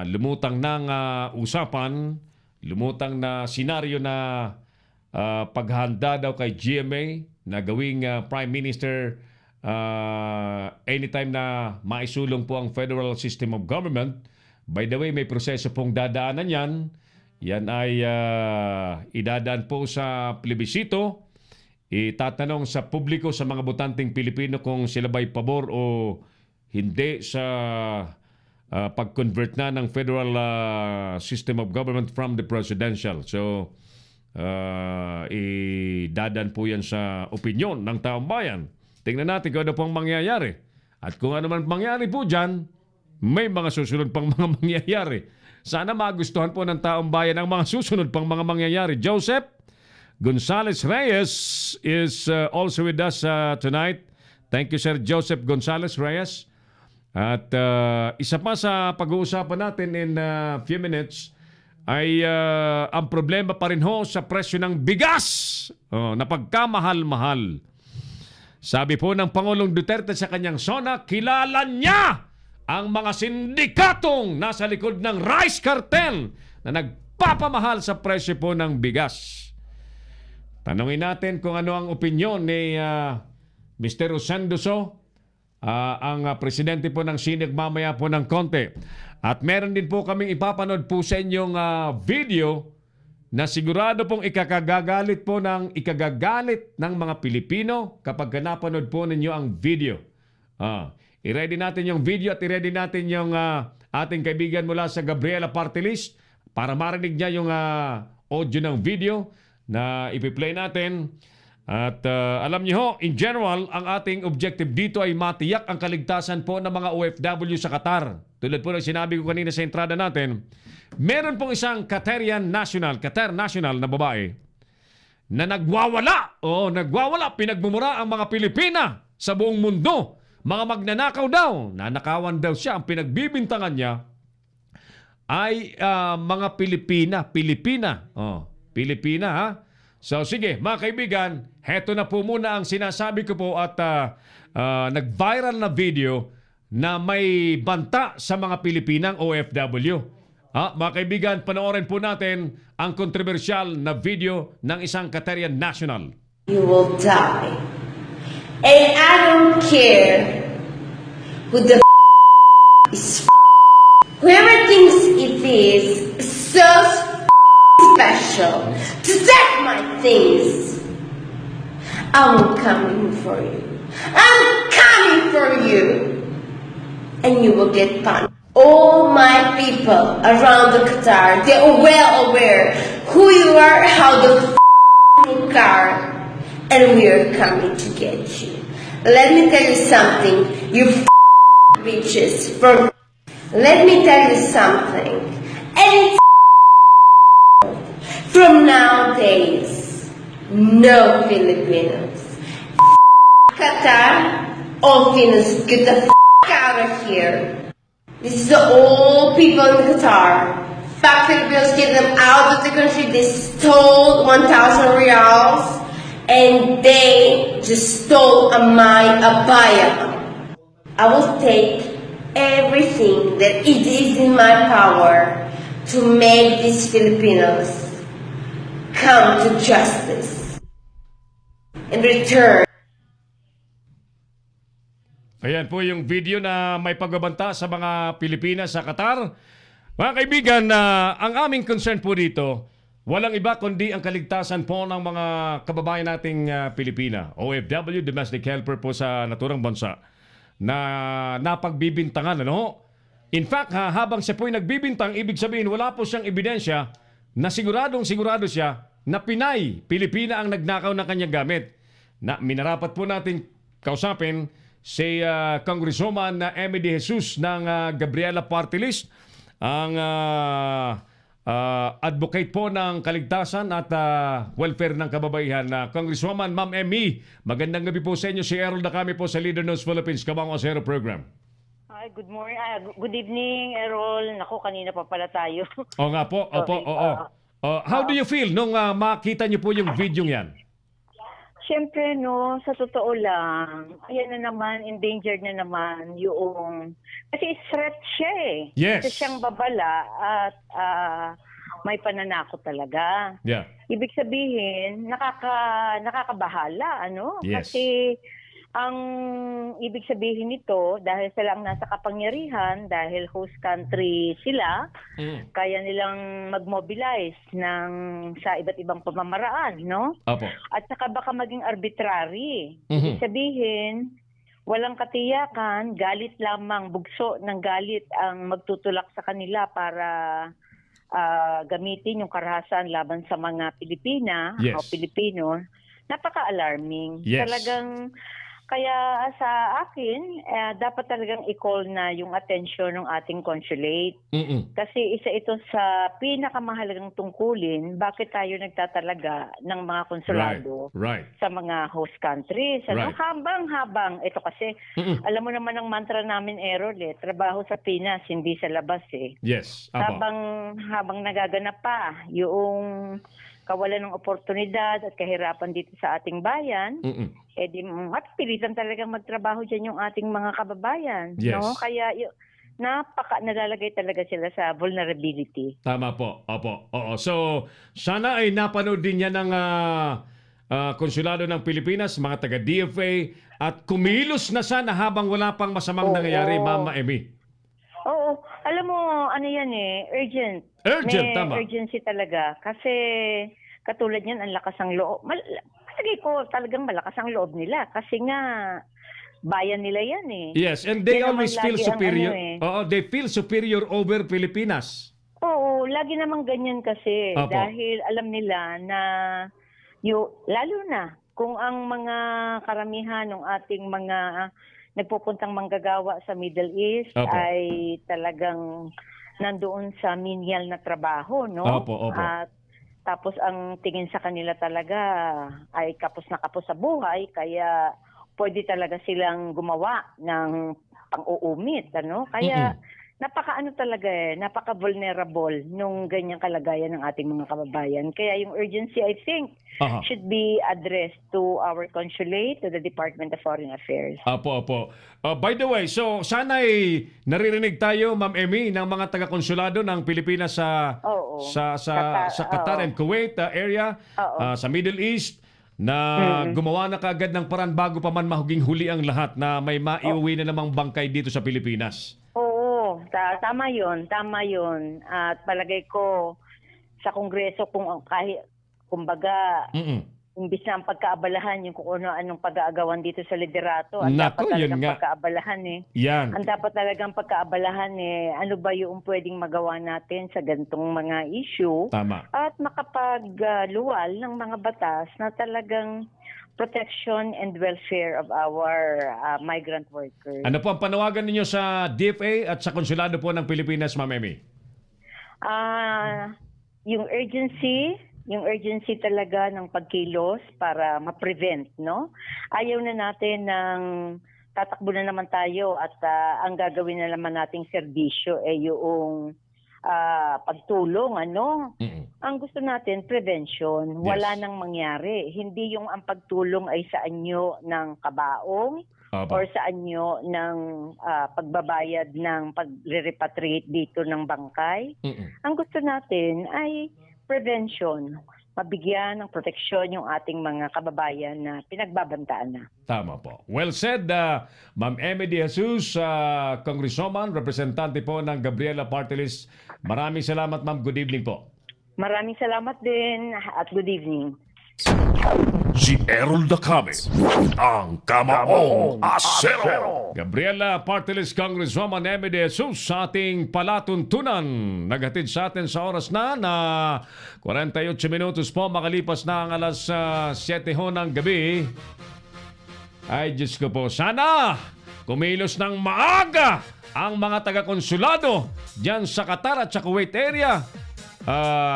lumutang ng usapan, lumutang na senaryo na paghahanda daw kay GMA na gawing Prime Minister anytime na maisulong po ang Federal System of Government. By the way, may proseso pong dadaanan yan. Yan ay idadaan po sa plebisito. Itatanong sa publiko, sa mga botanteng Pilipino kung sila ba'y pabor o hindi sa pag-convert na ng Federal System of Government from the Presidential. So, idadaan po yan sa opinyon ng taong bayan. Tingnan natin kung ano pong mangyayari. At kung ano man mangyayari po dyan, may mga susunod pang mga mangyayari. Sana magustuhan po ng taong bayan ang mga susunod pang mga mangyayari. Joseph Gonzales Reyes is also with us tonight. Thank you, Sir Joseph Gonzales Reyes. At isa pa sa pag-uusapan natin in a few minutes ay ang problema pa rin ho sa presyo ng bigas na pagkamahal-mahal. Sabi po ng Pangulong Duterte sa kanyang SONA, kilala niya ang mga sindikatong nasa likod ng rice cartel na nagpapamahal sa presyo po ng bigas. Tanungin natin kung ano ang opinyon ni Mr. Osendoso, ang presidente po ng SINIG mamaya po ng konti. At meron din po kaming ipapanood po sa inyong video na sigurado pong ikagagalit ng mga Pilipino kapag napanood po ninyo ang video. I-ready natin yung video at i-ready natin yung ating kaibigan mula sa Gabriela Party List para marinig niya yung audio ng video na ipi-play natin. At alam niyo ho, in general, ang ating objective dito ay matiyak ang kaligtasan po ng mga OFW sa Qatar. Tulad po ng sinabi ko kanina sa entrada natin, meron pong isang Qatar national na babae na nagwawala, pinagmumura ang mga Pilipina sa buong mundo. Mga magnanakaw daw, nanakawan daw siya. Ang pinagbibintangan niya ay mga Pilipina. Pilipina, ha? So sige, mga kaibigan, heto na po muna ang sinasabi ko po at nag-viral na video na may banta sa mga Pilipinang OFW. Mga kaibigan, panoorin po natin ang kontrobersyal na video ng isang Qatarian national. You will die. And I don't care who the is whoever thinks it is so special to take my things. I'm coming for you. I'm coming for you. And you will get punished. All my people around the Qatar, they are well aware who you are, how the you are, and we are coming to get you. Let me tell you something, you bitches. Let me tell you something. And from nowadays, no Filipinos. Qatar, all Filipinos, get the out of here. This is the old people in Qatar. Fact Filipinos get them out of the country. They stole 1,000 reals and they just stole my abaya. I will take everything that it is in my power to make these Filipinos come to justice and return. Ayan po yung video na may pagbabanta sa mga Pilipinas sa Qatar. Mga kaibigan, ang aming concern po dito, walang iba kundi ang kaligtasan po ng mga kababayan nating Pilipina, OFW, domestic helper po sa naturang bansa, na napagbibintangan. Ano? In fact, habang siya po'y nagbibintang, ibig sabihin wala po siyang ebidensya na sigurado siya na Pinay, Pilipina ang nagnakaw ng kanyang gamit. Na minarapat po natin kausapin si Congresswoman Amy De Jesus ng Gabriela Party List, ang advocate po ng kaligtasan at welfare ng kababaihan. Congresswoman Ma'am Amy, magandang gabi po sa inyo. Si Errol Dacame po sa Leader News Philippines, Kamang Osero Program. Hi, good morning. Good evening, Errol. Naku, kanina pa pala tayo. Oo nga po, opo, oo. How do you feel nung makita niyo po yung video yan? Siyempre, no, sa totoo lang, ayan na naman, endangered na naman yung... Kasi threat siya eh. Yes. Kasi siyang babala at may pananakot talaga. Yeah. Ibig sabihin, nakakabahala, ano? Yes. Kasi ang ibig sabihin nito, dahil sila ang nasa kapangyarihan, dahil host country sila, kaya nilang mag-mobilize sa iba't ibang pamamaraan, no? Opo. At saka baka maging arbitrary. Ibig sabihin, walang katiyakan, galit lamang, bugso ng galit ang magtutulak sa kanila para gamitin yung karahasan laban sa mga Pilipina o Pilipino. Napaka-alarming. Yes. Talagang... Kaya sa akin, dapat talagang i-call na yung attention ng ating consulate. Kasi isa ito sa pinakamahalagang tungkulin, bakit tayo nagtatalaga ng mga konsulado sa mga host countries. Ano? Habang ito kasi, alam mo naman ang mantra namin, Errol, trabaho sa Pinas, hindi sa labas eh. Yes. Habang nagaganap pa yung kawalan ng oportunidad at kahirapan dito sa ating bayan, pilitan talagang magtrabaho dyan yung ating mga kababayan. Yes. No? Kaya nalalagay talaga sila sa vulnerability. Tama po. Opo. Oo. So, sana ay napanood din yan ng konsulado ng Pilipinas, mga taga-DFA, at kumilos na sana habang wala pang masamang nangyayari, Ma'am Amy. Oo. Alam mo, ano yan urgent. Urgent, tama. Urgency talaga. Kasi katulad yan, ang lakas ng loob. Palagay ko talagang malakas ang loob nila. Kasi nga, bayan nila yan eh. Yes, and they Kaya always feel superior. They feel superior over Pilipinas. Oo, lagi namang ganyan kasi. Opo. Dahil alam nila na, lalo na, kung ang mga karamihan ng ating mga nagpupuntang manggagawa sa Middle East ay talagang nandoon sa menial na trabaho, no? Opo. At tapos ang tingin sa kanila talaga ay kapos na kapos sa buhay, kaya pwede talaga silang gumawa ng pang-uumit, ano? Kaya napaka-vulnerable nung ganyang kalagayan ng ating mga kababayan. Kaya yung urgency, I think, should be addressed to our consulate, to the Department of Foreign Affairs. Opo. By the way, so sana ay naririnig tayo, Ma'am Amy, ng mga taga-konsulado ng Pilipinas sa Qatar and Kuwait area, sa Middle East, na gumawa na kaagad ng paraan bago pa man mahuging huli ang lahat na may maiuwi na namang bangkay dito sa Pilipinas. Oo, tama yun. At palagay ko sa Kongreso, kumbaga, imbis na ang pagkaabalahan yung kung ano-anong pag-aagawan dito sa liderato, ang dapat talagang pagkaabalahan Yan. Ang dapat talagang pagkaabalahan ano ba yung pwedeng magawa natin sa gantong mga issue. Tama. At makapagluwal ng mga batas na talagang protection and welfare of our migrant workers. Ano po ang panawagan ninyo sa DFA at sa konsulado po ng Pilipinas, Ma'am Amy? Yung urgency talaga ng pagkilos para ma-prevent, no? Ayaw na natin ng tatakbo na naman tayo at ang gagawin na naman nating serbisyo ay yung pagtulong, ano? Ang gusto natin, prevention. Wala nang mangyari. Hindi yung ang pagtulong ay sa anyo ng kabaong or sa anyo ng pagbabayad ng pag-repatriate dito ng bangkay. Ang gusto natin ay prevention. Mabigyan ng proteksyon yung ating mga kababayan na pinagbabantaan na. Tama po. Well said, Ma'am Emmy De Jesus, Congresswoman, representante po ng Gabriela Party List. Maraming salamat, Ma'am. Good evening po. Maraming salamat din at good evening. Si Errol Dacame, ang Kamaong Asero. Gabriela Party List Congresswoman Emmy De Jesus sa ating palatuntunan. Naghatid sa atin sa oras na 48 minutos po makalipas na ang alas 7 ho ng gabi. Ay, Diyos ko po, sana kumilos ng maaga ang mga taga-konsulado dyan sa Qatar at sa Kuwait area.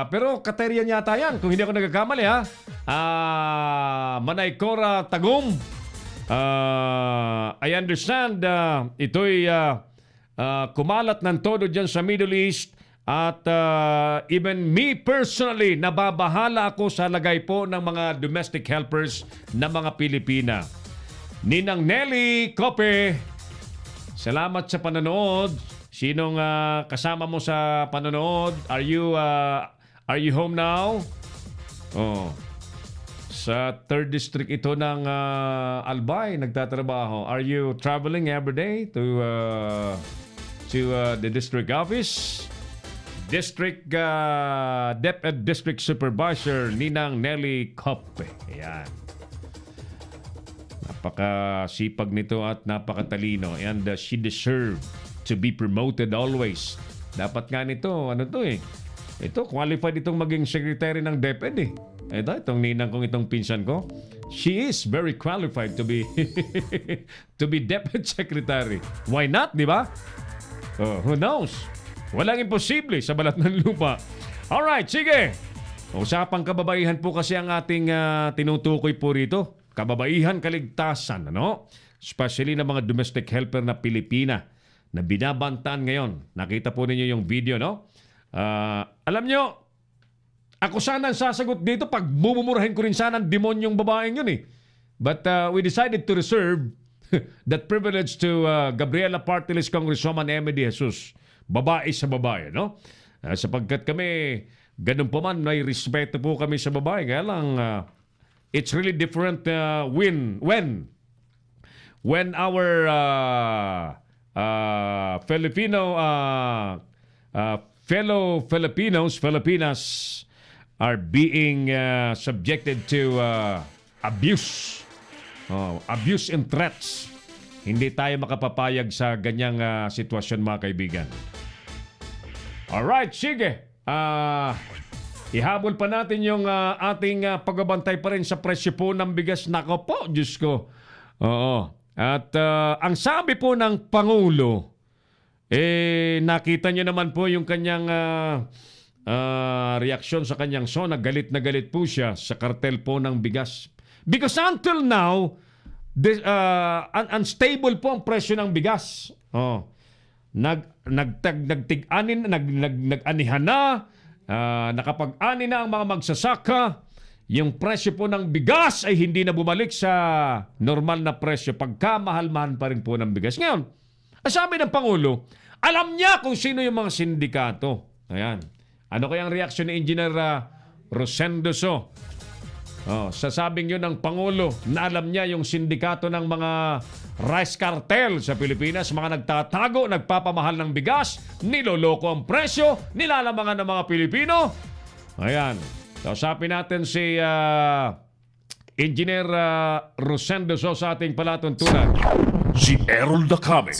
Pero Katerian yata yan, kung hindi ako nagkakamali ha. Manay Cora Tagum. I understand ito'y kumalat ng todo dyan sa Middle East. At even me personally, nababahala ako sa lagay po ng mga domestic helpers na mga Pilipina. Ninang Nelly Cope, salamat sa panonood. Sinong kasama mo sa panonood? Are you home now? Oh. Sa 3rd district ito ng Albay nagtatrabaho. Are you traveling every day to the district office? District DepEd District Supervisor Ninang Nelly Cope. Ayan. Napakasipag nito at napakatalino, and she deserves to be promoted always. Dapat nga nito, ano to eh. Ito, qualified itong maging secretary ng DepEd eh. Itong ninang kong itong pinsan ko. She is very qualified to be to be DepEd secretary. Why not, di ba? Who knows? Walang imposible sa balat ng lupa. Alright, sige. Usapang kababaihan po kasi ang ating tinutukoy po rito. Kababaihan, kaligtasan, ano? Especially ng mga domestic helper na Pilipina na binabantaan ngayon. Nakita po ninyo yung video, no? Alam nyo, ako sana ang sasagot dito pag bumumurahin ko rin sana ang demonyong babaeng yun eh. But we decided to reserve that privilege to Gabriela Party List Congresswoman Emmy De Jesus. Babae sa babae, no? Sapagkat kami, ganun po man, may respeto po kami sa babae. Kaya lang, it's really different when our fellow Filipinas are being subjected to abuse and threats. Hindi tayo makapapayag sa ganyang sitwasyon, mga kaibigan. Alright, sige. Ihabol pa natin yung ating pagbabantay pa rin sa presyo po ng bigas. Nako po, Diyos ko. Oo. At ang sabi po ng Pangulo, nakita niyo naman po yung kanyang reaksyon sa kanyang SONA. Galit na galit po siya sa kartel po ng bigas. Because until now, unstable po ang presyo ng bigas. Nag-anihan na, nakapag-ani na ang mga magsasaka. Yung presyo po ng bigas ay hindi na bumalik sa normal na presyo. Pagkamahal-mahal pa rin po ng bigas. Ngayon, sabi ng Pangulo, alam niya kung sino yung mga sindikato. Ayan. Ano kayang reaksyon ni Engineer Rosendo So? Sasabing yun ng Pangulo na alam niya yung sindikato ng mga rice cartel sa Pilipinas, mga nagtatago, nagpapamahal ng bigas, niloloko ang presyo, nilalamangan ng mga Pilipino. Ayan. Kausapin natin si Engineer Rosendo So sa ating palatuntunan. Si Errol Dacame,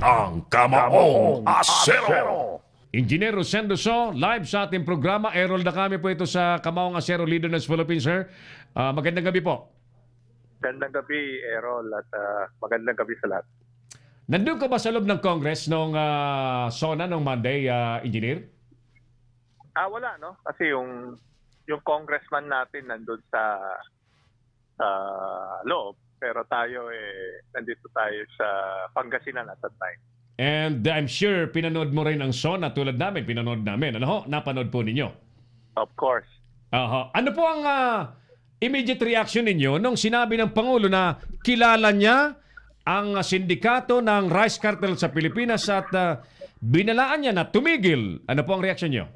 ang Kamaong Asero. Engineer Rosendo So, live sa ating programa. Errol Dacame po ito sa Kamaong Asero, Leader ng Philippines, sir. Magandang gabi po. Magandang gabi, Errol, at magandang gabi sa lahat. Nandun ka ba sa loob ng Congress nung SONA nung Monday, Engineer? Wala, no? Kasi yung congressman natin nandun sa loob. pero tayo nandito tayo sa Pangasinan at that time. And I'm sure pinanood mo rin ang SONA tulad namin. Pinanood namin. Ano ho? Napanood po ninyo. Of course. Ano po ang immediate reaction ninyo nung sinabi ng Pangulo na kilala niya ang sindikato ng rice cartel sa Pilipinas at binalaan niya na tumigil? Ano po ang reaction niyo?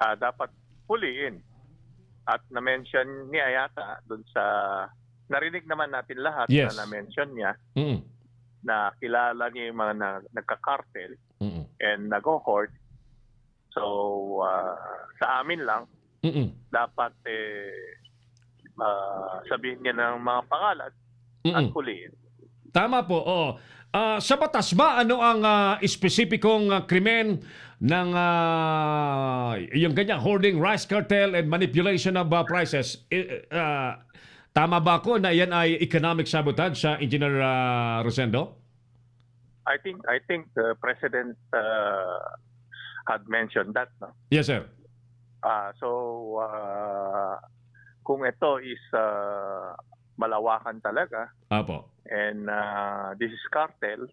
Dapat puliin. At na-mention niya yata doon sa... Narinig naman natin lahat Yes. na na-mention niya Mm-mm. na kilala niya yung mga nagka-cartel Mm-mm. and nag-hoard. So, sa amin lang, Mm-mm. dapat sabihin niya ng mga pangalan at Mm-mm. puliin. Tama po. Oo. Sa batas ba, ano ang espesipikong krimen ng yung ganyan, hoarding, rice cartel, and manipulation of prices? Tama ba ko na yan ay economic sabotage sa Engineer Rosendo? I think the President had mentioned that. No? Yes, sir. So, kung ito is malawakan talaga, Apo. and this is cartel,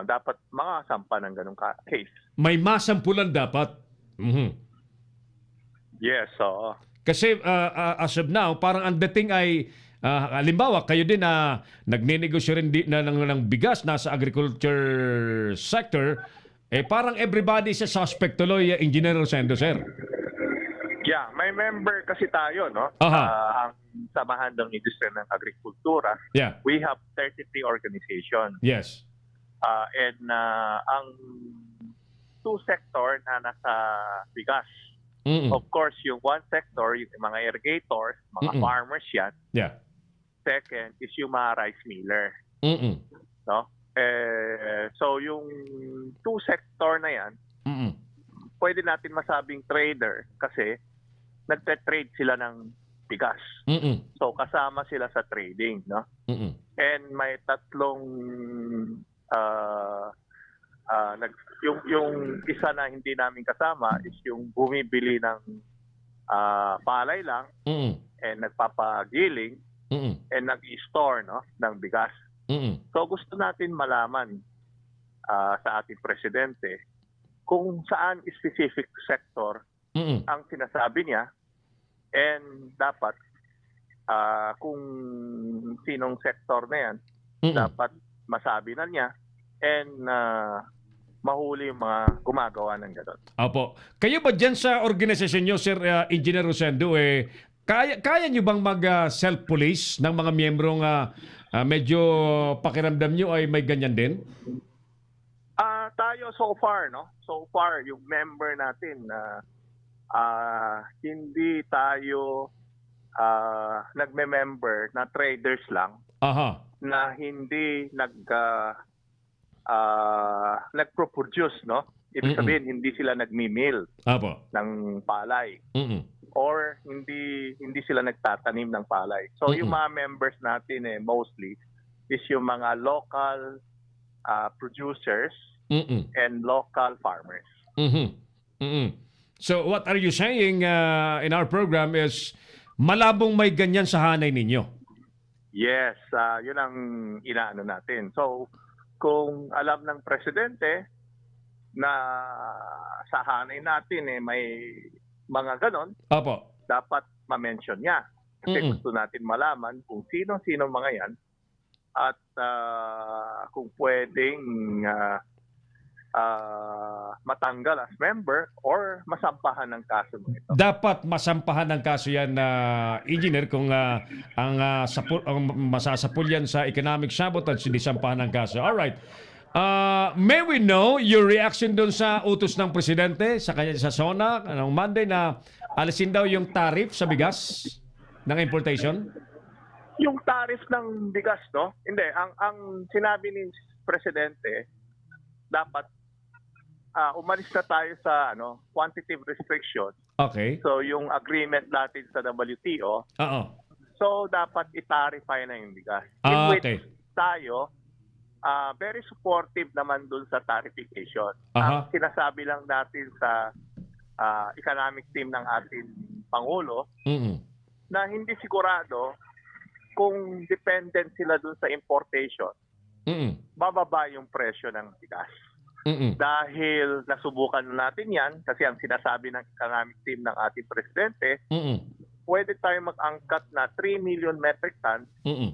dapat makasampa ng ganong case. May masampulan dapat. Mhm. Yes, so Kasi as of now, parang ang dating ay, halimbawa, kayo din na nagninegosyo rin ng bigas nasa agriculture sector, parang everybody is a suspect tuloy, Engineer Rosendo, sir. yeah, may member kasi tayo, no? Ang Samahan ng Industriya ng Agrikultura. Yeah. We have 33 organizations. Yes. And ang two sector na nasa bigas. Mm-mm. Of course, yung one sector, yung mga irrigators, mga Mm-mm. farmers yan. Yeah. Second is yung mga rice miller. Mm-mm. No? So yung two sector na yan, Mm-mm. pwede natin masabing trader kasi nagte-trade sila ng bigas. Mm-mm. So kasama sila sa trading, no? Mm-mm. And may tatlong yung isa na hindi namin kasama is yung bumibili ng palay lang Mm-mm. and nagpapagiling Mm-mm. and nag-store, no, ng bigas. Mm-mm. So gusto natin malaman sa ating presidente kung saan specific sector Mm-mm. ang sinasabi niya and dapat kung sinong sector na yan, Mm-mm. dapat masabi na niya and mahuli yung mga gumagawa ng gano'n. Opo. Kayo ba dyan sa organisasyon nyo, Sir Engineer Rosendo, kaya nyo bang mag-self-police ng mga miyembrong medyo pakiramdam nyo ay may ganyan din? Tayo so far, no? So far, yung member natin na hindi tayo nagme-member na traders lang Aha. na hindi nagpo-produce, no? Ibig sabihin, hindi sila nagmi-mill Apo. ng palay Mm-mm. or hindi sila nagtatanim ng palay. So yung mga members natin mostly is yung mga local producers Mm-mm. and local farmers. Mm-hmm. Mm-hmm. So what are you saying in our program is malabong may ganyan sa hanay ninyo? Yes, yun ang inaano natin. So kung alam ng presidente na sa hanay natin may mga ganon, Apo. dapat ma-mention niya. Kasi gusto natin malaman kung sino-sino mga yan at kung pwedeng matanggal as member or masampahan ng kaso ito. Dapat masampahan ng kaso yan na engineer kung ang masasapul yan sa economic sabotage, hindi sampahan ng kaso. Alright. May we know your reaction doon sa utos ng presidente sa kanya sa SONA noong Monday na alisin daw yung tariff sa bigas ng importation? Yung tariff ng bigas, no? Hindi. Ang sinabi ni presidente, dapat umalis na tayo sa quantitative restriction. Okay. So yung agreement natin sa WTO, Oo. so dapat i-tarify na yung bigas. Okay. Which tayo, very supportive naman dun sa tarification. Aha. Ang sinasabi lang natin sa economic team ng ating Pangulo Mm-mm. na hindi sigurado kung dependent sila dun sa importation, bababa yung presyo ng bigas. Dahil nasubukan natin yan, kasi ang sinasabi ng economic team ng ating presidente, pwede tayo mag-angkat na 3 million metric tons.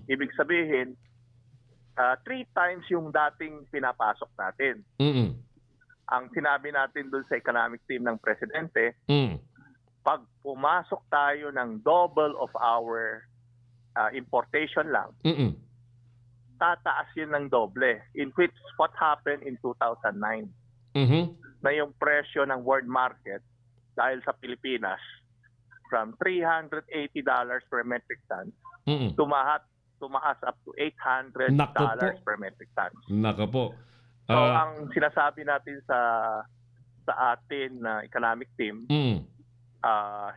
Ibig sabihin, 3 times yung dating pinapasok natin. Ang sinabi natin dun sa economic team ng presidente, pag pumasok tayo ng double of our importation lang, tataas yun ng doble. In which what happened in 2009, na yung presyo ng world market dahil sa Pilipinas from $380 per metric ton, tumaas up to $800 per metric ton. Nako po. So ang sinasabi natin sa atin na economic team,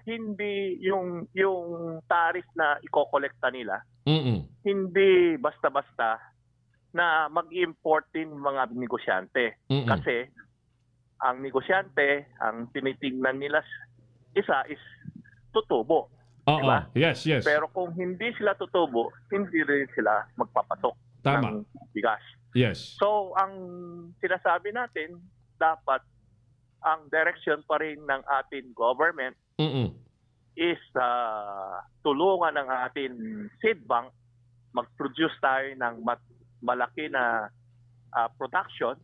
hindi yung tariff na ikokolekta nila, hindi basta-basta na mag-import din mga negosyante. Kasi ang negosyante, ang tinitingnan nila isa is tutubo. Diba? Yes. Pero kung hindi sila tutubo, hindi rin sila magpapasok ng bigas. Yes. So ang sinasabi natin, dapat ang direction pa rin ng ating government is tulungan ng ating seed bank, mag-produce tayo ng malaki na production,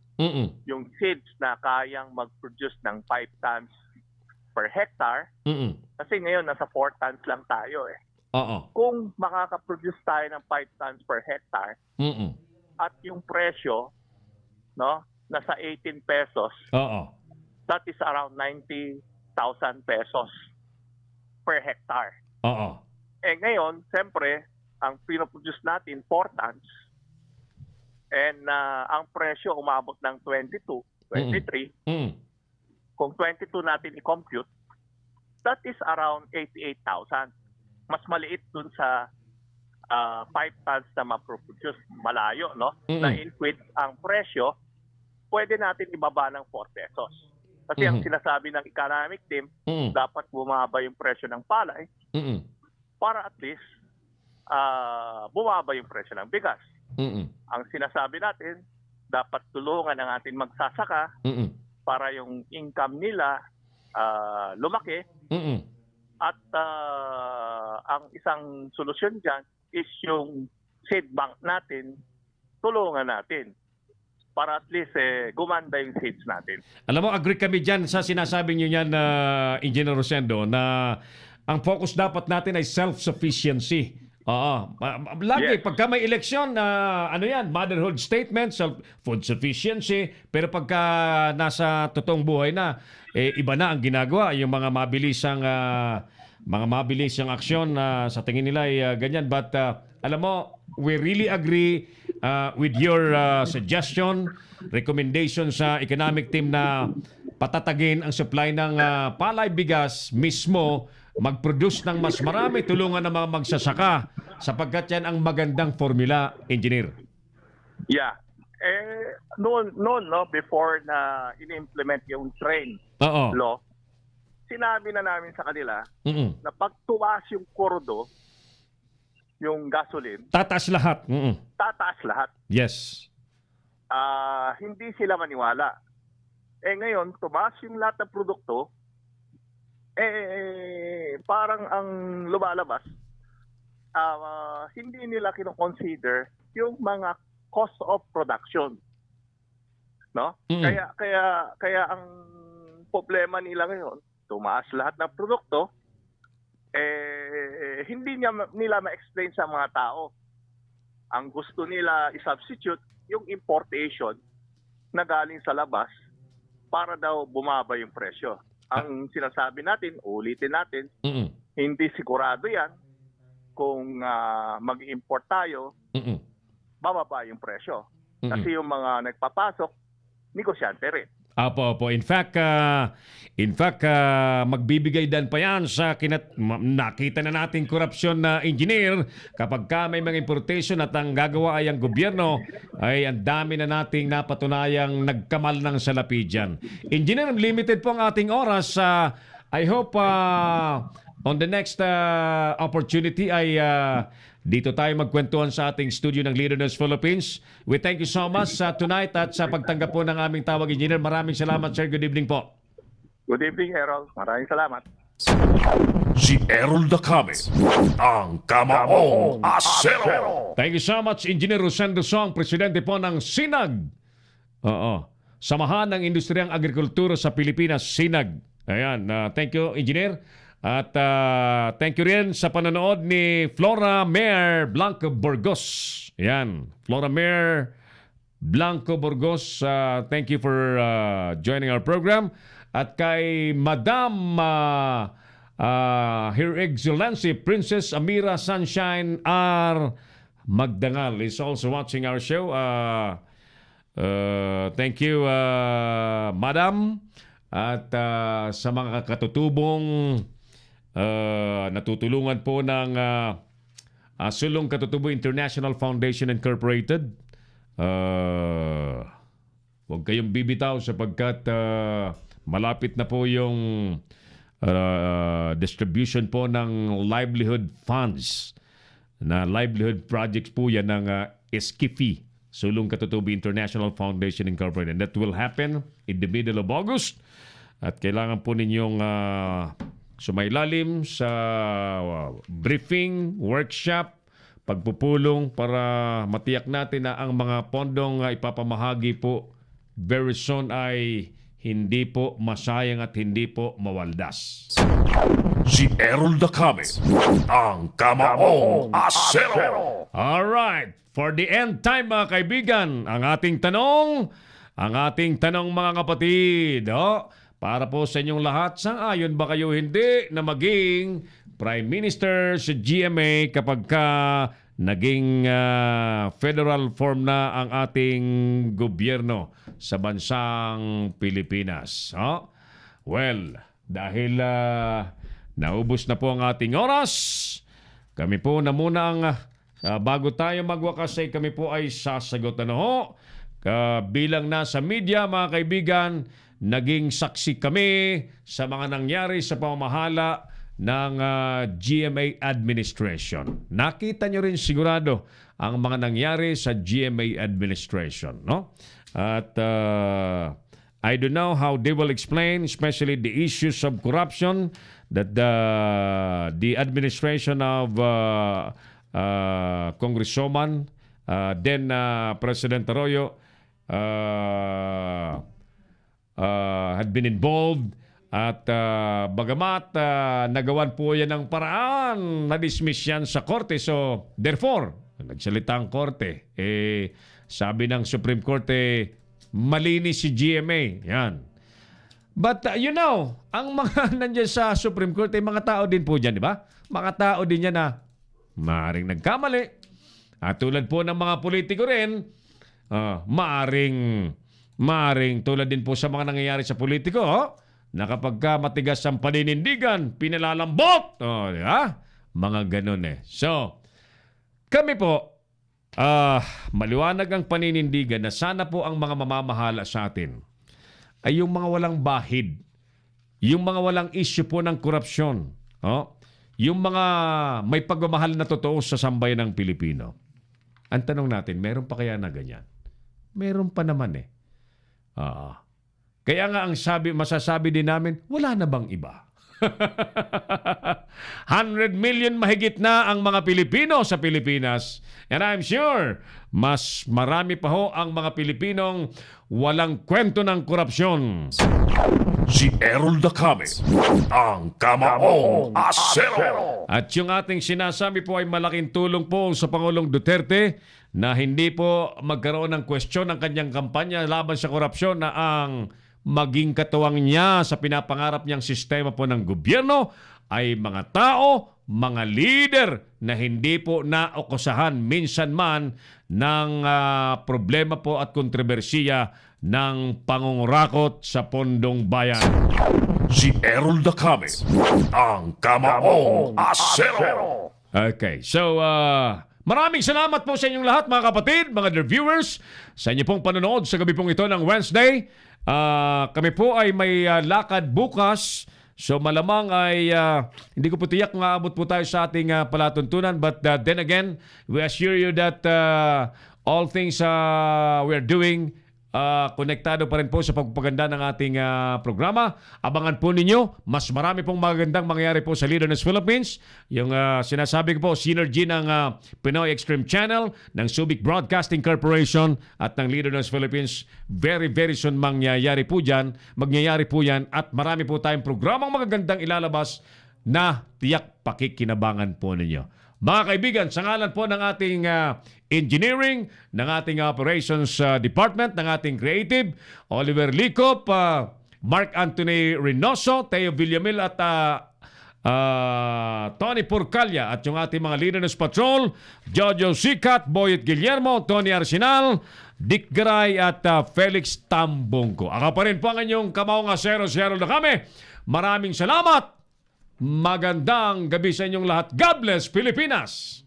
yung seeds na kayang mag-produce ng 5 tons per hectare, kasi ngayon nasa 4 tons lang tayo eh. Kung makaka-produce tayo ng 5 tons per hectare, at yung presyo, no, nasa 18 pesos, that is around 90,000 pesos per hectare. Eh ngayon, siyempre, ang pinoproduce natin 4 tons, and ang presyo umabot ng 22, 23. Kung 22 natin i-compute, that is around 88,000. Mas maliit dun sa 5 tons na ma-produce. Malayo, no? Na in which ang presyo, pwede natin ibaba ng 4 pesos. Kasi ang sinasabi ng economic team, dapat bumaba yung presyo ng palay para at least bumaba yung presyo ng bigas. Ang sinasabi natin, dapat tulungan ang ating magsasaka para yung income nila lumaki. At ang isang solusyon dyan is yung seed bank natin, tulungan natin para at least gumanda yung seeds natin. Alam mo, agree kami dyan sa sinasabi niyo yan, Engineer Rosendo, na ang focus dapat natin ay self-sufficiency. Lagi, pagka may eleksyon, ano yan, motherhood statement, food sufficiency, pero pagka nasa totoong buhay na, iba na ang ginagawa, yung mga mabilisang aksyon sa tingin nila ay ganyan. But alam mo, we really agree with your suggestion, recommendation sa economic team na patatagin ang supply ng palay bigas mismo, mag-produce ng mas marami, tulungan ng mga magsasaka sapagkat yan ang magandang formula, Engineer. Yeah. Noon, no, before na in-implement yung train law, sinabi na namin sa kanila na pag tumaas yung kordo, yung gasoline, tataas lahat. Tataas lahat. Yes. Hindi sila maniwala. Ngayon, tumaas yung lahat ng produkto, parang ang lumalabas, hindi nila kino-consider yung mga cost of production. No? Kaya ang problema nila ngayon, tumaas lahat ng produkto, hindi nila ma-explain sa mga tao. Ang gusto nila i-substitute yung importation na galing sa labas para daw bumaba yung presyo. Ang sinasabi natin, ulitin natin, hindi sigurado yan kung mag-import tayo, bababa yung presyo. Kasi yung mga nagpapasok, negosyante rin. Opo. In fact, magbibigay din pa yan sa nakita na natin korupsyon na engineer kapag may mga importation at ang gagawa ay ang gobyerno, ay ang dami na nating napatunayang nagkamal ng salapi dyan. Engineer, limited po ang ating oras. I hope on the next opportunity ay Dito tayo magkwentuhan sa ating studio ng Leader News Philippines. We thank you so much tonight at sa pagtanggap po ng aming tawag, Engineer. Maraming salamat, sir. Good evening po. Good evening, Errol. Maraming salamat. Si Errol Dacame, ang Kamaong Asero. Thank you so much, Engineer Rosendo Song, presidente po ng SINAG. Samahan ng Industriyang Agrikultura sa Pilipinas, SINAG. Ayan, thank you, Engineer. At thank you rin sa panonood ni Flora Mayor Blanco Burgos. Ayan, Flora Mayor Blanco Burgos, thank you for joining our program. At kay Madam Her Excellency Princess Amira Sunshine R. Magdangal is also watching our show. Thank you, Madam. At sa mga katutubong natutulungan po ng Sulong Katutubo International Foundation Incorporated. Huwag kayong bibitaw sapagkat malapit na po yung distribution po ng livelihood funds. Na livelihood projects po yan ng SKIFI, Sulong Katutubo International Foundation Incorporated. And that will happen in the middle of August. At kailangan po ninyong sumailalim sa briefing, workshop, pagpupulong para matiyak natin na ang mga pondong ipapamahagi po very soon ay hindi po masayang at hindi po mawaldas. Si Errol Dacame, ang Kamaong Asero. Alright, for the end time mga kaibigan, ang ating tanong mga kapatid, para po sa inyong lahat, sang-ayon ba kayo hindi na maging Prime Minister sa GMA kapag ka naging federal form na ang ating gobyerno sa bansang Pilipinas? Well, dahil naubos na po ang ating oras, kami po na muna ang bago tayo magwakas ay kami po ay sasagot bilang nasa media mga kaibigan. Naging saksi kami sa mga nangyari sa pamamahala ng GMA administration. Nakita nyo rin sigurado ang mga nangyari sa GMA administration, no? At I don't know how they will explain, especially the issues of corruption that the administration of Congresswoman, then President Arroyo, had been involved at bagamat nagawan po yan ng paraan, na-dismiss yan sa korte. So, therefore, nagsalita ang korte. Sabi ng Supreme Court, malinis si GMA. Yan. But, ang mga nandiyan sa Supreme Court, mga tao din po dyan, di ba? Mga tao din yan na maaaring nagkamali. At tulad po ng mga politiko rin, maaring tulad din po sa mga nangyayari sa politiko, na kapag ka matigas ang paninindigan, pinalalambot. Di ba? Mga ganun So, kami po, maliwanag ang paninindigan na sana po ang mga mamamahala sa atin ay yung mga walang bahid, yung mga walang issue po ng korupsyon, yung mga may pagmamahal na totoo sa sambayan ng Pilipino. Ang tanong natin, meron pa kaya na ganyan? Meron pa naman Kaya nga ang masasabi din namin, wala na bang iba? 100 million mahigit na ang mga Pilipino sa Pilipinas. And I'm sure, mas marami pa ho ang mga Pilipinong walang kwento ng korupsyon. Si Errol Dacame, ang Kamaong Asero. At yung ating sinasabi po ay malaking tulong po sa Pangulong Duterte na hindi po magkaroon ng kwestiyon ng kanyang kampanya laban sa korupsyon na ang maging katuwang niya sa pinapangarap niyang sistema po ng gobyerno ay mga tao, mga leader na hindi po naokusahan minsan man ng problema po at kontrobersiya ng pangungurakot sa pondong bayan. Si Errol Dacame, ang Kamaong Asero. Okay, so maraming salamat po sa inyong lahat mga kapatid, mga dear viewers, sa inyo pong panonood sa gabi pong ito ng Wednesday. Kami po ay may lakad bukas So malamang ay hindi ko po tiyak kung aabot po tayo sa ating palatuntunan, but then again, we assure you that all things we are doing, konektado pa rin po sa pagpapaganda ng ating programa. Abangan po ninyo, mas marami pong magandang mangyayari po sa Leader News Philippines. Yung sinasabi ko po, synergy ng Pinoy Extreme Channel, ng Subic Broadcasting Corporation at ng Leader News Philippines. Very, very soon mangyayari po yan at marami po tayong programang magagandang ilalabas na tiyak pakikinabangan po ninyo. Mga kaibigan, sa ngalan po ng ating engineering, ng ating operations department, ng ating creative, Oliver Licop, Mark Anthony Reynoso, Teo Villamil at Tony Porcalia, at yung ating mga Leader News Patrol, Jojo Sikat, Boyet Guillermo, Tony Arsenal, Dick Garay at Felix Tambongko. Ako pa rin po ang inyong kamaong asero, si Harold na kami. Maraming salamat. Magandang gabi sa inyong lahat. God bless Pilipinas!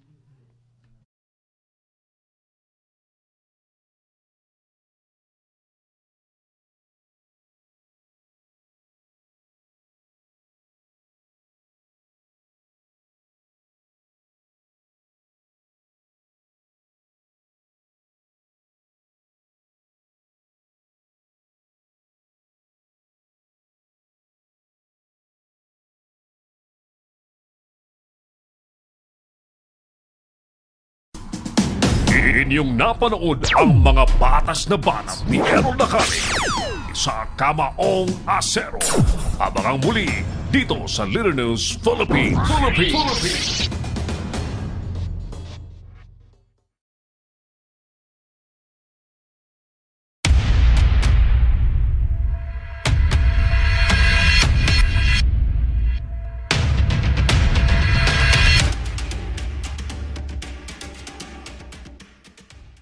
Inyong napanood ang mga batas na banat ni Errol Nakari sa Kamaong Asero. Abangang muli dito sa Leader News Philippines.